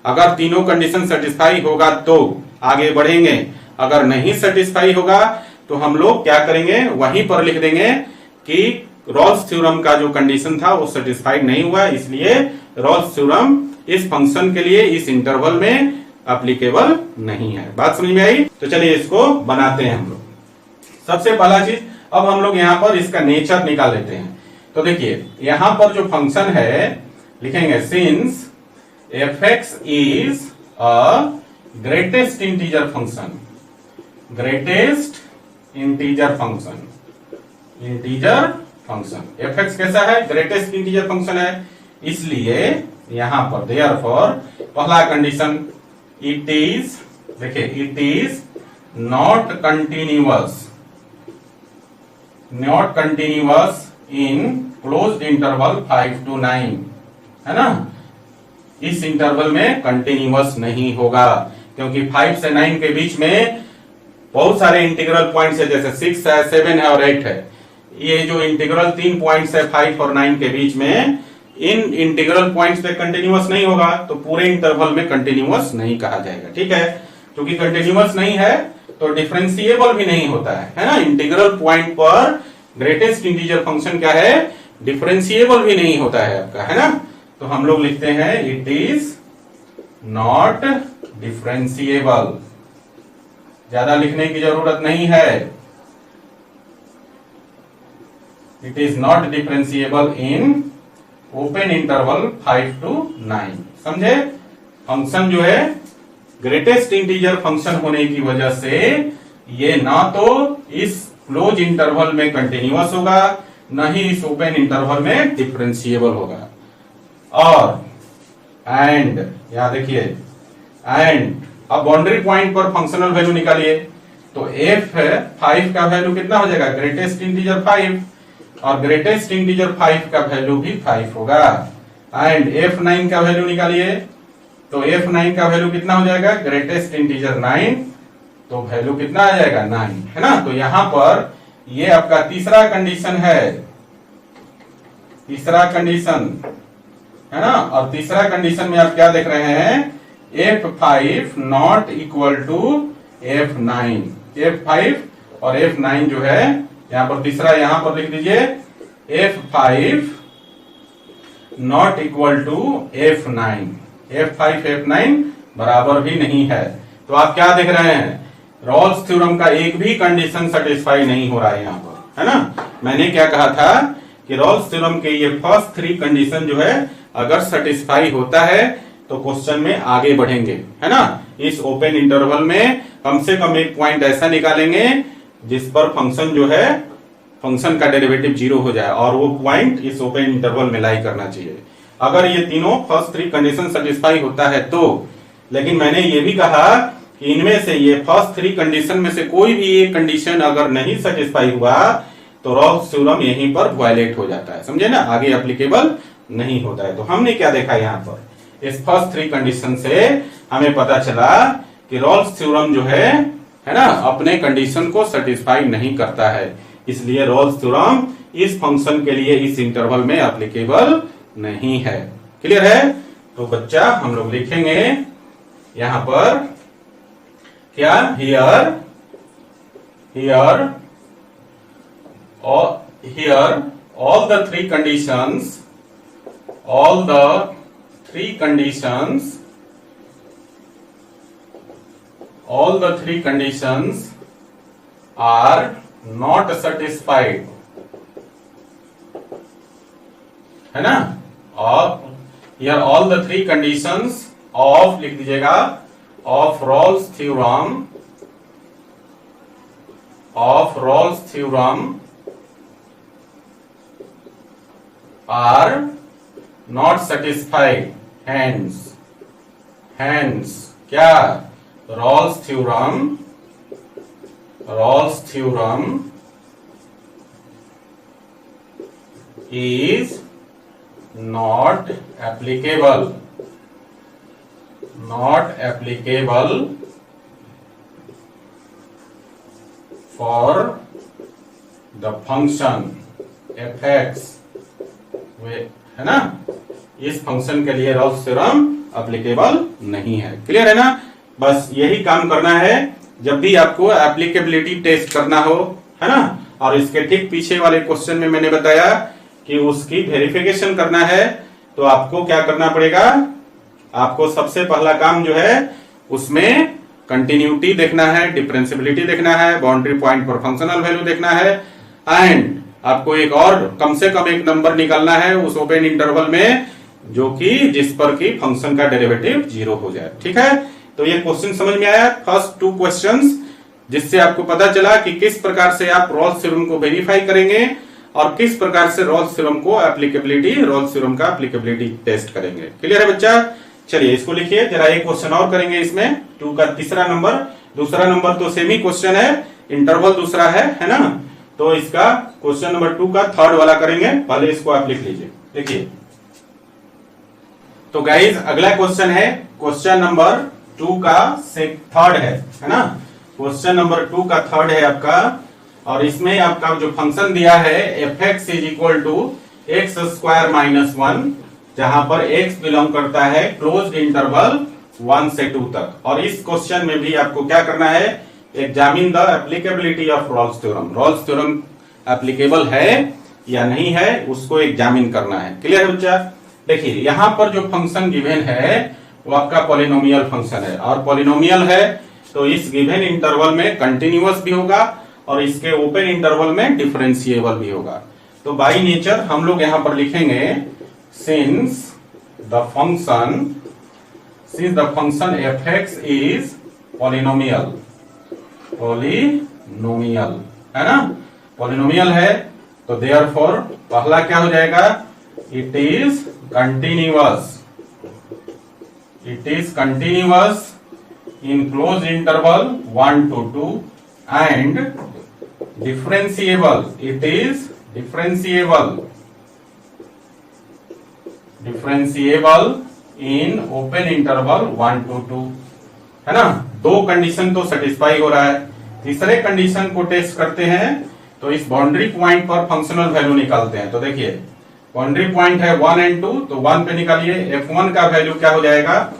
अगर तीनों कंडीशन सेटिस्फाई होगा तो आगे बढ़ेंगे, अगर नहीं सेटिस्फाई होगा तो हम लोग क्या करेंगे, वहीं पर लिख देंगे कि रॉल्स थ्योरम का जो कंडीशन था वो सेटिस्फाइड नहीं हुआ, इसलिए रॉल्स थ्योरम इस फंक्शन के लिए इस इंटरवल में एप्लीकेबल नहीं है। बात समझ में आई? तो चलिए इसको बनाते हैं हम लोग। सबसे पहला चीज, अब हम लोग यहाँ पर इसका नेचर निकाल लेते हैं। तो देखिए यहां पर जो फंक्शन है लिखेंगे since fx is a greatest integer function, greatest integer function, integer function fx कैसा है, ग्रेटेस्ट इंटीजर फंक्शन है, इसलिए यहां पर देयरफॉर पहला कंडीशन इट इज, देखिए it is not continuous, not continuous in closed interval 5 to 9, है ना। इस इंटरवल में कंटिन्यूअस नहीं होगा क्योंकि 5 से 9 के बीच में बहुत सारे इंटीग्रल पॉइंट्स है, जैसे 6 है, 7 है और 8 है। ये जो इंटीग्रल 3 पॉइंट्स है 5 और 9 के बीच में, इन इंटीग्रल पॉइंट्स पे कंटिन्यूअस नहीं होगा तो पूरे इंटरवल में कंटिन्यूअस नहीं कहा जाएगा, ठीक है। क्योंकि कंटिन्यूअस नहीं है तो डिफरेंशिएबल भी नहीं होता है ना। इंटीग्रल पॉइंट पर ग्रेटेस्ट इंटीजर फंक्शन क्या है, डिफरेंशिएबल भी नहीं होता है आपका, है ना। तो हम लोग लिखते हैं इट इज नॉट डिफरेंशिएबल, ज्यादा लिखने की जरूरत नहीं है। It is not differentiable in open interval 5 to 9, समझे। फंक्शन जो है ग्रेटेस्ट इंटीजर फंक्शन होने की वजह से ये ना तो इस क्लोज इंटरवल में कंटिन्यूअस होगा, न ही इस ओपन इंटरवल में डिफरेंशिएबल होगा। और एंड, यहां देखिए एंड, अब बाउंड्री पॉइंट पर फंक्शनल वैल्यू निकालिए तो f5 का वैल्यू कितना हो जाएगा, ग्रेटेस्ट इंटीजर 5, और ग्रेटेस्ट इंटीजर 5 का वैल्यू भी 5 होगा। एंड f9 का वैल्यू निकालिए तो f9 का वैल्यू कितना हो जाएगा, ग्रेटेस्ट इंटीजर 9, तो वैल्यू कितना आ जाएगा 9, है ना। तो यहां पर ये आपका तीसरा कंडीशन है, तीसरा कंडीशन, है ना। और तीसरा कंडीशन में आप क्या देख रहे हैं, f5 not equal to f9, f5 और f9 जो है यहां पर तीसरा, यहां पर लिख दीजिए f5 not equal to f9, f5 f9 बराबर भी नहीं है। तो आप क्या देख रहे हैं, रॉल्स थ्योरम का एक भी कंडीशन सेटिस्फाई नहीं हो रहा है यहां पर, है ना। मैंने क्या कहा था कि रॉल्स थ्योरम के ये फर्स्ट 3 कंडीशन जो है अगर सेटिस्फाई होता है तो क्वेश्चन में आगे बढ़ेंगे, है ना। इस ओपन इंटरवल में कम से कम एक पॉइंट ऐसा निकालेंगे जिस पर फंक्शन जो है, फंक्शन का डेरिवेटिव 0 हो जाए और वो पॉइंट इस ओपन इंटरवल में लाई करना चाहिए। अगर ये तीनों फर्स्ट 3 कंडीशन सेटिस्फाई होता है तो, लेकिन मैंने ये भी कहा कि इनमें से ये फर्स्ट 3 कंडीशन में से कोई भी एक कंडीशन अगर नहीं सेटिस्फाई हुआ तो रॉल्स थ्योरम यहीं पर वायलेट हो जाता है, समझे ना, आगे एप्लीकेबल नहीं होता है। तो हमने क्या देखा यहाँ पर, इस फर्स्ट 3 कंडीशन से हमें पता चला कि रॉल्स थ्योरम जो है ना, अपने कंडीशन को सेटिस्फाई नहीं करता है, इसलिए रॉल्स थ्योरम इस फंक्शन के लिए इस इंटरवल में एप्लीकेबल नहीं है। क्लियर है? तो बच्चा हम लोग लिखेंगे यहां पर क्या, here all the three conditions are not satisfied, है ना। और here all the three conditions of, लिख दीजिएगा, of Rolle's theorem, of Rolle's theorem are not satisfied, hence क्या, Rolle's theorem is not applicable for the function fx, है ना। इस function के लिए रॉल्स थ्योरम एप्लीकेबल नहीं है। क्लियर है ना। बस यही काम करना है जब भी आपको एप्लीकेबिलिटी टेस्ट करना हो, है ना। और इसके ठीक पीछे वाले क्वेश्चन में मैंने बताया कि उसकी वेरिफिकेशन करना है, तो आपको क्या करना पड़ेगा, आपको सबसे पहला काम जो है उसमें कंटिन्यूटी देखना है, डिफरेंशियबिलिटी देखना है, बाउंड्री पॉइंट पर फंक्शनल वैल्यू देखना है, एंड आपको एक और कम से कम एक नंबर निकालना है उस ओपन इंटरवल में जो कि जिस पर कि फंक्शन का डेरिवेटिव 0 हो जाए। ठीक है, तो ये क्वेश्चन समझ में आया, फर्स्ट 2 क्वेश्चंस, जिससे आपको पता चला कि किस प्रकार से आप रॉल्स थ्योरम को वेरीफाई करेंगे और किस प्रकार से रॉल्स थ्योरम को रॉल्स थ्योरम का एप्लीकेबिलिटी टेस्ट करेंगे। क्लियर है बच्चा। चलिए इसको लिखिए जरा, एक क्वेश्चन और करेंगे इसमें 2 का तीसरा नंबर। दूसरा नंबर तो सेम ही क्वेश्चन है, इंटरवल दूसरा है ना। तो इसका क्वेश्चन नंबर 2 का थर्ड वाला करेंगे, पहले इसको आप लिख लीजिए। देखिए तो गाइज अगला क्वेश्चन है, क्वेश्चन नंबर 2 का थर्ड है ना। क्वेश्चन नंबर 2 का थर्ड है आपका, और इसमें आपका जो फंक्शन दिया है fx is equal to X square minus 1, जहां पर x बिलोंग करता है क्लोज्ड इंटरवल 1 से 2 तक। और इस क्वेश्चन में भी आपको क्या करना है, examine the applicability of Rolle's theorem. Rolle's theorem applicable है या नहीं है उसको एग्जामिन करना है। क्लियर है बच्चा। देखिए यहां पर जो फंक्शन गिवन है वो आपका पॉलिनोमियल फंक्शन है, और पॉलिनोमियल है तो इस गिवन इंटरवल में कंटिन्यूअस भी होगा और इसके ओपन इंटरवल में डिफरेंशिएबल भी होगा। तो बाय नेचर हम लोग यहां पर लिखेंगे since the function fx is polynomial है ना, पॉलिनोमियल है, तो देयरफॉर पहला क्या हो जाएगा, it is continuous in closed interval 1 to 2 and differentiable, it is differentiable in open interval 1 to 2, है ना। 2 कंडीशन तो सेटिस्फाई हो रहा है, तीसरे कंडीशन को टेस्ट करते हैं, तो इस बाउंड्री पॉइंट पर फंक्शनल वैल्यू निकालते हैं। तो देखिए बाउंड्री पॉइंट है 1 and 2, तो 1 पे निकालिए, f1 का वैल्यू क्या हो जाएगा,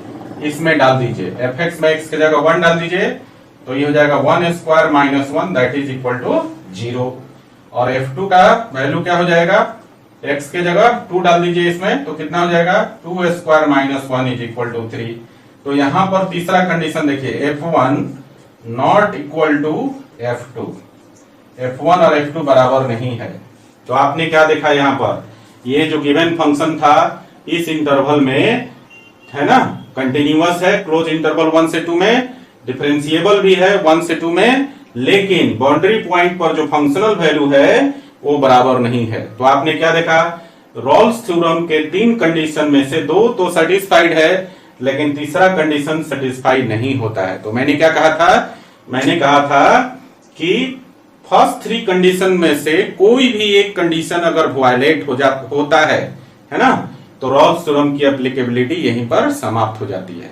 इसमें डाल दीजिए, fx में x की जगह 1 डाल दीजिए, तो ये हो जाएगा 1 square minus 1 that is equal to 0। और f2 का वैल्यू क्या हो जाएगा, x की जगह 2 डाल दीजिए इसमें, तो कितना हो जाएगा 2 square minus 1 is equal to 3। तो यहां पर तीसरा कंडीशन देखिए, f1 not equal to f2, f1 और f2 बराबर नहीं है। तो आपने क्या देखा यहाँ पर, ये जो गिवन फंक्शन था इस इंटरवल में, है ना, कंटिन्यूअस है क्लोज इंटरवल 1 से 2 में, डिफरेंशिएबल भी है 1 से 2 में, लेकिन बाउंड्री पॉइंट पर जो फंक्शनल वैल्यू है वो बराबर नहीं है। तो आपने क्या देखा, रॉल्स थ्योरम के 3 कंडीशन में से 2 तो सेटिस्फाइड है, लेकिन तीसरा कंडीशन सेटिस्फाइड नहीं होता है। तो मैंने क्या कहा था, मैंने कहा था कि फर्स्ट 3 कंडीशन में से कोई भी एक कंडीशन अगर वायलेट होता है ना, तो रॉल्स थ्योरम की एप्लीकेबिलिटी यहीं पर समाप्त हो जाती है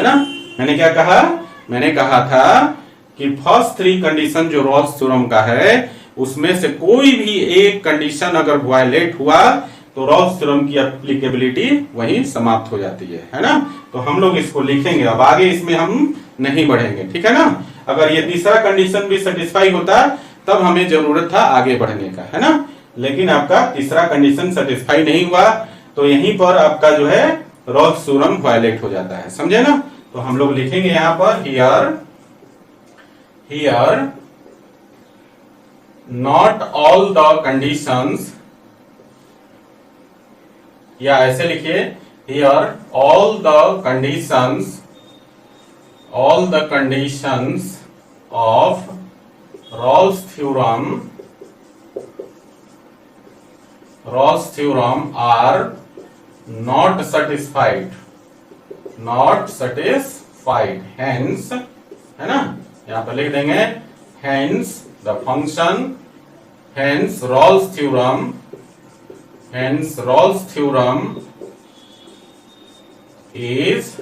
ना। मैंने क्या कहा, मैंने कहा था कि फर्स्ट 3 कंडीशन जो रॉल्स थ्योरम का है उसमें से कोई भी एक कंडीशन अगर वायलेट हुआ तो रॉल्स थ्योरम की एप्लीकेबिलिटी वहीं समाप्त हो जाती है ना। तो हम लोग इसको लिखेंगे, अब आगे इसमें हम नहीं बढ़ेंगे, ठीक है ना। अगर ये तीसरा कंडीशन भी सेटिस्फाई होता तब हमें जरूरत था आगे बढ़ने का, है ना, लेकिन आपका तीसरा कंडीशन सेटिस्फाई नहीं हुआ, तो यहीं पर आपका जो है रॉल्स थ्योरम वायलेट हो जाता है, समझे ना। तो हम लोग लिखेंगे यहां पर here not all the conditions, या ऐसे लिखिए here all the conditions of Rolle's theorem are not satisfied, hence, है ना, यहां पर लिख देंगे hence the function, hence Rolle's theorem is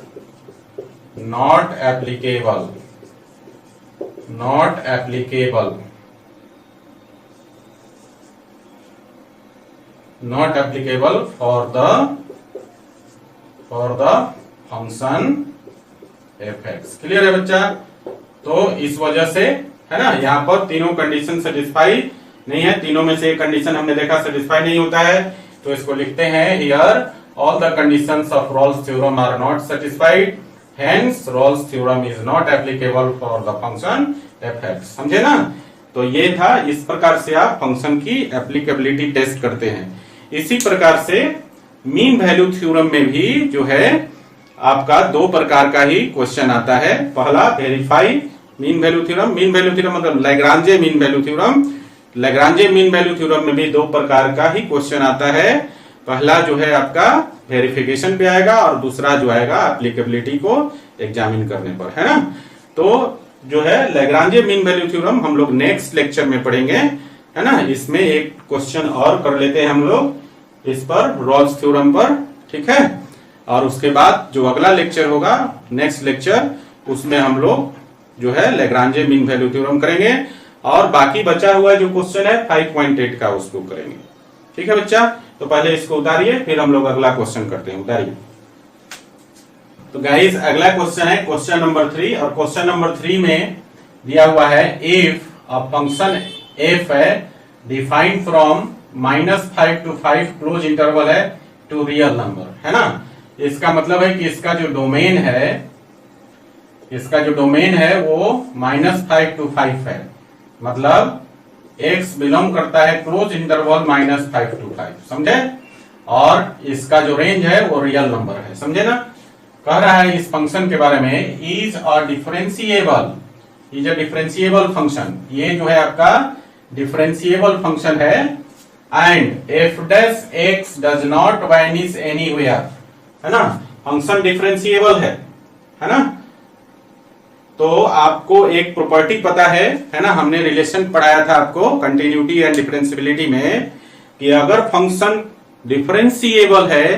not applicable for the function fx। Clear है बच्चा? तो इस वजह से, है ना, यहाँ पर तीनों कंडीशन सेटिस्फाई नहीं है, तीनों में से एक कंडीशन हमने देखा सेटिस्फाई नहीं होता है, तो इसको लिखते हैं here all the conditions of Rolle's theorem are not satisfied, hence Rolle's theorem is not applicable for the function fx। समझे ना? तो ये था, इस प्रकार से आप फंक्शन की एप्लीकेबिलिटी टेस्ट करते हैं। इसी प्रकार से मीन वैल्यू थ्योरम में भी जो है आपका दो प्रकार का ही क्वेश्चन आता है। पहला verify mean value theorem, mean value theorem मतलब Lagrange mean value theorem. Lagrange mean value theorem में भी दो प्रकार का ही क्वेश्चन आता है। पहला जो है आपका वेरिफिकेशन पे आएगा और दूसरा जो आएगा एप्लीकेबिलिटी को एग्जामिन करने पर, है ना। तो जो है लैग्रांजे मीन वैल्यू थ्योरम हम लोग नेक्स्ट लेक्चर में पढ़ेंगे, है ना। इसमें एक क्वेश्चन और कर लेते हैं हम लोग इस पर, रॉल्स थ्योरम पर, ठीक है। और उसके बाद जो अगला लेक्चर होगा, नेक्स्ट लेक्चर, उसमें हम लोग जो है लैग्रांजे मीन वैल्यू थ्योरम करेंगे और बाकी बचा हुआ जो क्वेश्चन है 5.8 का उसको करेंगे, ठीक है बच्चा। तो पहले इसको उतारिए, फिर हम लोग अगला क्वेश्चन करते हैं। उतारिए। तो गाइस अगला क्वेश्चन है क्वेश्चन नंबर 3, और क्वेश्चन नंबर 3 में दिया हुआ है इफ अ फंक्शन एफ है defined from -5 to 5 close interval है टू रियल नंबर, है ना। इसका मतलब है कि इसका जो डोमेन है वो -5 to 5 है, मतलब x बिलोंग करता है क्लोज इंटरवल -5 to 5, समझे। और इसका जो रेंज है वो रियल नंबर है, समझे ना। कह रहा है इस फंक्शन के बारे में इज अ डिफरेंशिएबल फंक्शन, ये जो है आपका डिफरेंशिएबल फंक्शन है, and F dash x does not vanish anywhere, है ना। फंक्शन डिफरेंशिएबल है ना। तो आपको एक प्रॉपर्टी पता है ना, हमने रिलेशन पढ़ाया था आपको कंटिन्यूटी एंड डिफरेंशिएबिलिटी में, कि अगर फंक्शन डिफरेंशिएबल है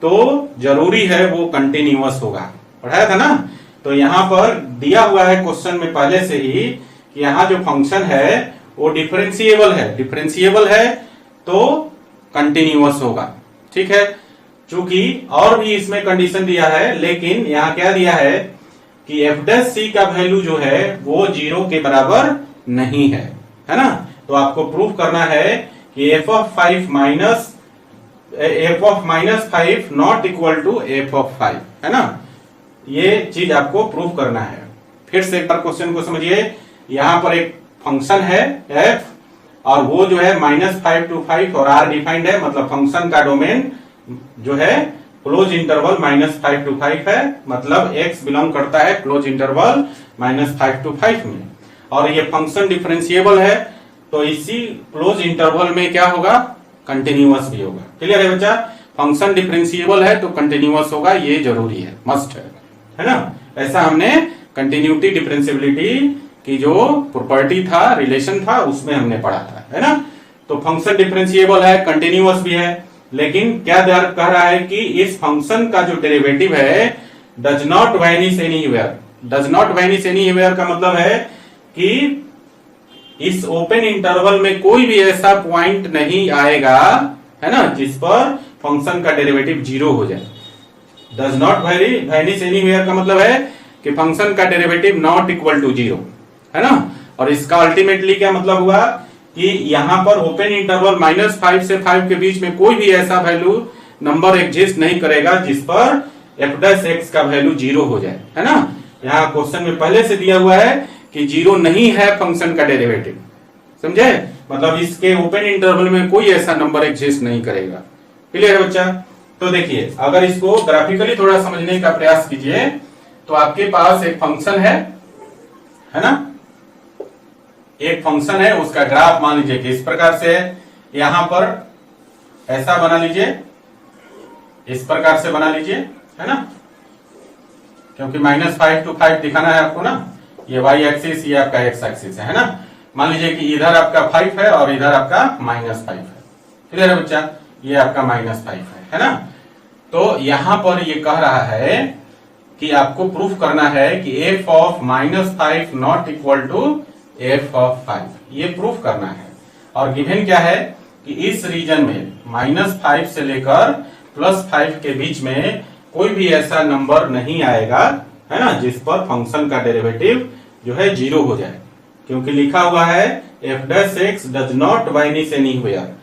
तो जरूरी है वो कंटिन्यूअस होगा, पढ़ाया था ना। तो यहां पर दिया हुआ है क्वेश्चन में पहले से ही कि यहाँ जो फंक्शन है वो डिफरेंशिएबल है तो कंटिन्यूअस होगा, ठीक है। चूंकि और भी इसमें कंडीशन दिया है, लेकिन यहाँ क्या दिया है कि एफ डैश सी का वैल्यू जो है वो 0 के बराबर नहीं है ना। तो आपको प्रूव करना है कि f of 5 not equal to f of 5, है ना। ये चीज आपको प्रूव करना है। फिर से एक बार क्वेश्चन को समझिए। यहां पर एक फंक्शन है f और वो जो है -5 to 5 और r डिफाइंड है, मतलब फंक्शन का डोमेन जो है क्लोज इंटरवल -5 to 5 है, मतलब x बिलोंग करता है क्लोज इंटरवल -5 to 5 में, और ये फंक्शन डिफरेंशिएबल है, तो इसी क्लोज इंटरवल में क्या होगा, कंटिन्यूअस भी होगा। क्लियर है बच्चा। फंक्शन डिफरेंशिएबल है तो कंटिन्यूअस होगा, ये जरूरी है, मस्ट है ना। ऐसा हमने कंटिन्यूटी डिफरेंशिएबिलिटी की जो प्रॉपर्टी था, रिलेशन था, उसमें हमने पढ़ा था, है ना। तो फंक्शन डिफरेंशिएबल है, कंटिन्यूअस भी है, लेकिन क्या कह रहा है कि इस फंक्शन का जो डेरिवेटिव है does not vanish anywhere. Does not vanish anywhere का मतलब है कि इस ओपन इंटरवल में कोई भी ऐसा पॉइंट नहीं आएगा, है ना, जिस पर फंक्शन का डेरिवेटिव 0 हो जाए। डज नॉट वैनिश एनीवेयर का मतलब है कि फंक्शन का डेरिवेटिव नॉट इक्वल टू 0, है ना। और इसका अल्टीमेटली क्या मतलब हुआ कि यहां पर ओपन इंटरवल -5 से 5 के बीच में कोई भी ऐसा वैल्यू नंबर एग्जिस्ट नहीं करेगा जिस पर f डैश x का वैल्यू 0 हो जाए, है ना। यहाँ क्वेश्चन में पहले से दिया हुआ है कि 0 नहीं है फंक्शन का डेरिवेटिव, समझे। मतलब इसके ओपन इंटरवल में कोई ऐसा नंबर एग्जिस्ट नहीं करेगा। क्लियर है बच्चा? तो देखिए, अगर इसको ग्राफिकली थोड़ा समझने का प्रयास कीजिए तो आपके पास एक फंक्शन है ना, एक फंक्शन है, उसका ग्राफ मान लीजिए कि इस प्रकार से है। यहां पर ऐसा बना लीजिए, इस प्रकार से बना लीजिए, है ना, क्योंकि -5 to 5 दिखाना है आपको ना। ये y एक्सिस, ये आपका x एक्सिस है ना। मान लीजिए कि इधर आपका 5 है और इधर आपका -5 है। क्लियर है बच्चा? ये आपका -5 है ना। तो यहां पर ये कह रहा है कि आपको प्रूफ करना है कि f of -5 not equal to f of 5, ये प्रूफ करना है। और गिवन क्या है कि इस रीजन में -5 से लेकर +5 के बीच में कोई भी ऐसा नंबर नहीं आएगा, है ना, जिस पर फंक्शन का डेरिवेटिव जो है 0 हो जाए, क्योंकि लिखा हुआ है f' डज नॉट वाइनिस एनीवेयर।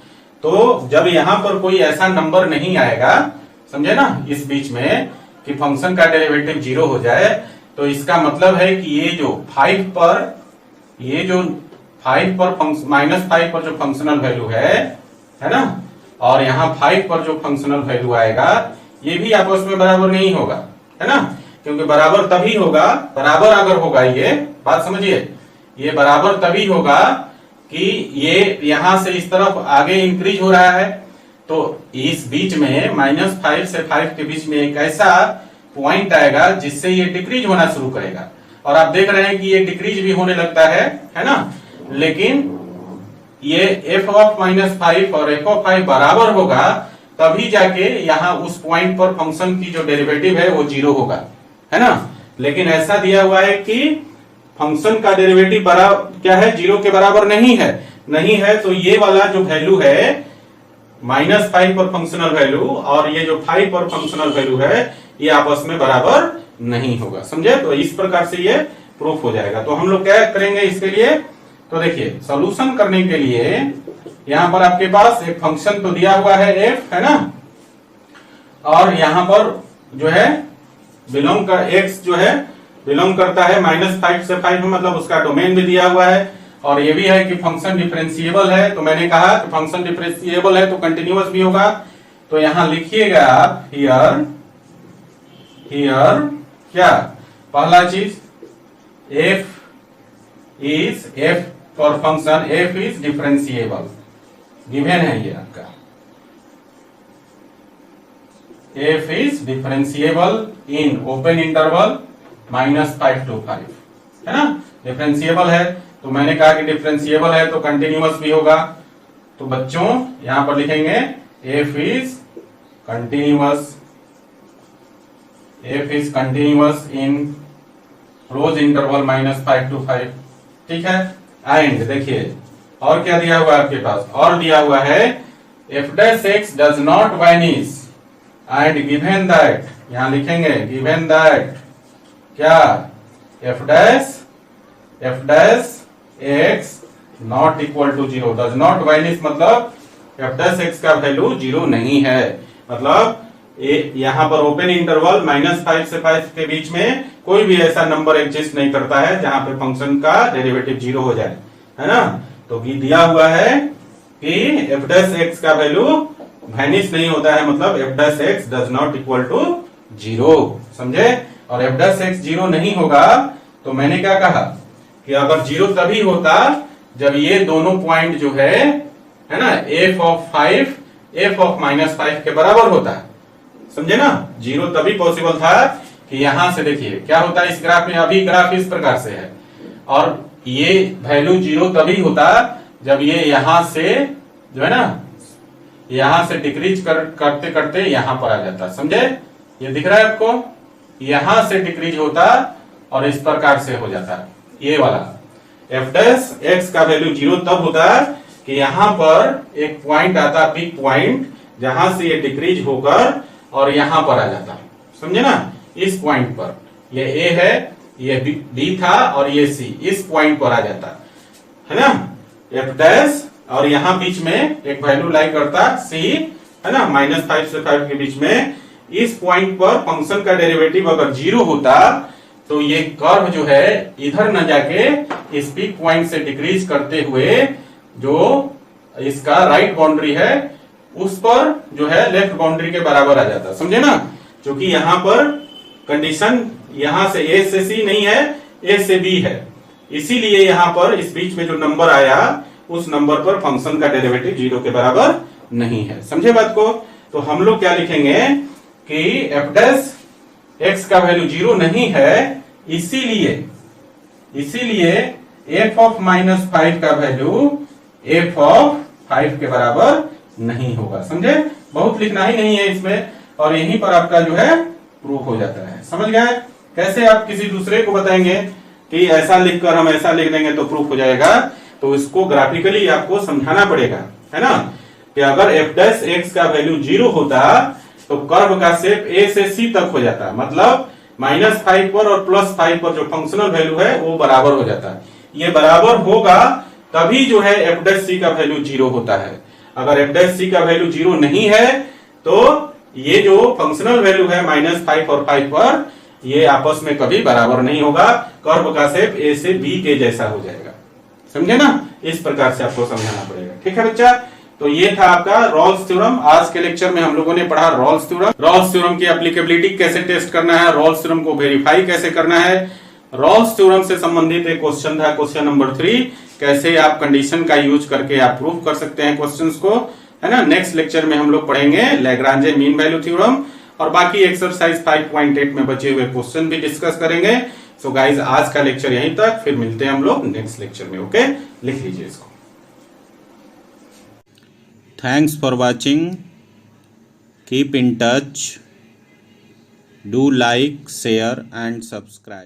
तो जब यहां पर कोई ऐसा नंबर नहीं आएगा, समझे ना, इस बीच में कि फंक्शन का डेरिवेटिव 0 हो जाए, तो इसका मतलब है कि ये जो 5 पर -5 पर जो फंक्शनल वैल्यू है ना, और यहाँ 5 पर जो फंक्शनल वैल्यू आएगा, ये भी आपस में बराबर नहीं होगा, है ना, क्योंकि बराबर तभी होगा, बराबर अगर होगा, ये बात समझिए, ये बराबर तभी होगा कि ये यहां से इस तरफ आगे इंक्रीज हो रहा है, तो इस बीच में -5 से 5 के बीच में एक ऐसा पॉइंट आएगा जिससे ये डिक्रीज होना शुरू करेगा। और आप देख रहे हैं कि ये डिक्रीज भी होने लगता है ना, लेकिन ये f of -5 और f of 5 बराबर होगा तभी जाके यहाँ उस पॉइंट पर फंक्शन की जो डेरिवेटिव है वो 0 होगा, है ना। लेकिन ऐसा दिया हुआ है कि फंक्शन का डेरिवेटिव क्या है, 0 के बराबर नहीं है, तो ये वाला जो वैल्यू है -5 पर फंक्शनल वैल्यू और ये जो 5 पर फंक्शनल वैल्यू है, ये आपस में बराबर नहीं होगा, समझे। तो इस प्रकार से ये प्रूफ हो जाएगा। तो हम लोग क्या करेंगे इसके लिए, तो देखिए, सॉल्यूशन करने के लिए यहां पर आपके पास एक फंक्शन तो दिया हुआ है f, है ना, और यहां पर जो है x जो है बिलोंग करता है -5 से 5 में, मतलब उसका डोमेन भी दिया हुआ है, और ये भी है कि फंक्शन डिफरेंशिएबल है। तो मैंने कहा कि फंक्शन डिफरेंशिएबल है तो कंटिन्यूअस भी होगा। तो यहां लिखिएगा आप हियर क्या, पहला चीज f for function f is differentiable, given है ये आपका, f is differentiable in open interval -5 to 5, है ना, डिफरेंशिएबल है। तो मैंने कहा कि डिफरेंशिएबल है तो कंटिन्यूअस भी होगा। तो बच्चों यहां पर लिखेंगे f is continuous in close interval -5 to 5, ठीक है। एंड देखिए और क्या दिया हुआ है आपके पास, और दिया हुआ है f' does not vanish, and given that, यहां लिखेंगे गिवन दैट क्या, f' not equal to 0, does not vanish, मतलब f' का वैल्यू 0 नहीं है, मतलब यहाँ पर ओपन इंटरवल -5 से 5 के बीच में कोई भी ऐसा नंबर एग्जिस्ट नहीं करता है जहां पे फंक्शन का डेरिवेटिव 0 हो जाए, है ना। तो दिया हुआ है कि f' का वैल्यू वाइनिस नहीं होता है, मतलब f' does not equal to 0, समझे। और f' 0 नहीं होगा तो मैंने क्या कहा कि अगर 0 तभी होता जब ये दोनों पॉइंट जो है ना, f of 5 f of -5 के बराबर होता है, समझे ना। 0 तभी पॉसिबल था कि यहां से देखिए क्या होता है इस ग्राफ में, अभी ग्राफ इस प्रकार से है, और ये वैल्यू 0 तभी होता जब ये यहां से जो है ना, यहां से डिक्रीज करते करते यहां पर आ जाता, समझे। ये दिख रहा है आपको, यहां से डिक्रीज होता और इस प्रकार से हो जाता, ये वाला f' का वैल्यू 0 तब होता कि यहां पर एक पॉइंट आता, पिक पॉइंट, जहां से ये डिक्रीज होकर और यहां पर आ जाता, समझे ना। इस पॉइंट पर ये A है, ये B था और ये C, इस पॉइंट पर आ जाता, है ना, f' और यहां बीच में एक वैल्यू लाई करता C, है ना, -5 से 5 के बीच में। इस पॉइंट पर फंक्शन का डेरिवेटिव अगर 0 होता तो ये कर्व जो है इधर न जाके इस पिक पॉइंट से डिक्रीज करते हुए जो इसका राइट बाउंड्री है उस पर जो है लेफ्ट बाउंड्री के बराबर आ जाता है, समझे ना। क्योंकि यहां पर कंडीशन यहां से ए से सी नहीं है, ए से बी है, इसीलिए यहां पर इस बीच में जो नंबर आया उस नंबर पर फंक्शन का डेरिवेटिव 0 के बराबर नहीं है। समझे बात को। तो हम लोग क्या लिखेंगे कि एफ डैश एक्स का वैल्यू 0 नहीं है, इसीलिए एफ ऑफ -5 का वैल्यू एफ ऑफ 5 के बराबर नहीं होगा। समझे, बहुत लिखना ही नहीं है इसमें, और यहीं पर आपका जो है प्रूफ हो जाता है। समझ गए। कैसे आप किसी दूसरे को बताएंगे कि ऐसा लिखकर हम ऐसा लिख देंगे तो प्रूफ हो जाएगा, तो इसको ग्राफिकली आपको समझाना पड़ेगा, है ना। कि अगर एफ डैश एक्स का वैल्यू 0 होता तो कर्व का शेप ए से सी तक हो जाता, मतलब -5 पर और +5 पर जो फंक्शनल वैल्यू है वो बराबर हो जाता है। ये बराबर होगा तभी जो है एफ डैश सी का वैल्यू 0 होता है। अगर एफ डैश सी का वैल्यू 0 नहीं है तो ये जो फंक्शनल वैल्यू है -5 और 5 पर, ये आपस में कभी बराबर नहीं होगा, कर्व का शेप ए से बी के जैसा हो जाएगा। समझे ना, इस प्रकार से आपको समझाना पड़ेगा। ठीक है बच्चा, तो ये था आपका रॉल्स थ्योरम। आज के लेक्चर में हम लोगों ने पढ़ा रॉल्स थ्योरम, रॉल्स थ्योरम की एप्लीकेबिलिटी कैसे टेस्ट करना है, रॉल्स थ्योरम को वेरीफाई कैसे करना है। रॉल्स थ्योरम से संबंधित एक क्वेश्चन था, क्वेश्चन नंबर 3, कैसे आप कंडीशन का यूज करके आप प्रूफ कर सकते हैं क्वेश्चंस को, है ना। नेक्स्ट लेक्चर में हम लोग पढ़ेंगे लैग्रांजे मीन वैल्यू थ्योरम, और बाकी एक्सरसाइज 5.8 में बचे हुए क्वेश्चन भी डिस्कस करेंगे। सो गाइज, आज का लेक्चर यहीं तक, फिर मिलते हैं हम लोग नेक्स्ट लेक्चर में। ओके, लिख लीजिए इसको। Thanks for watching. Keep in touch. Do like, share and subscribe.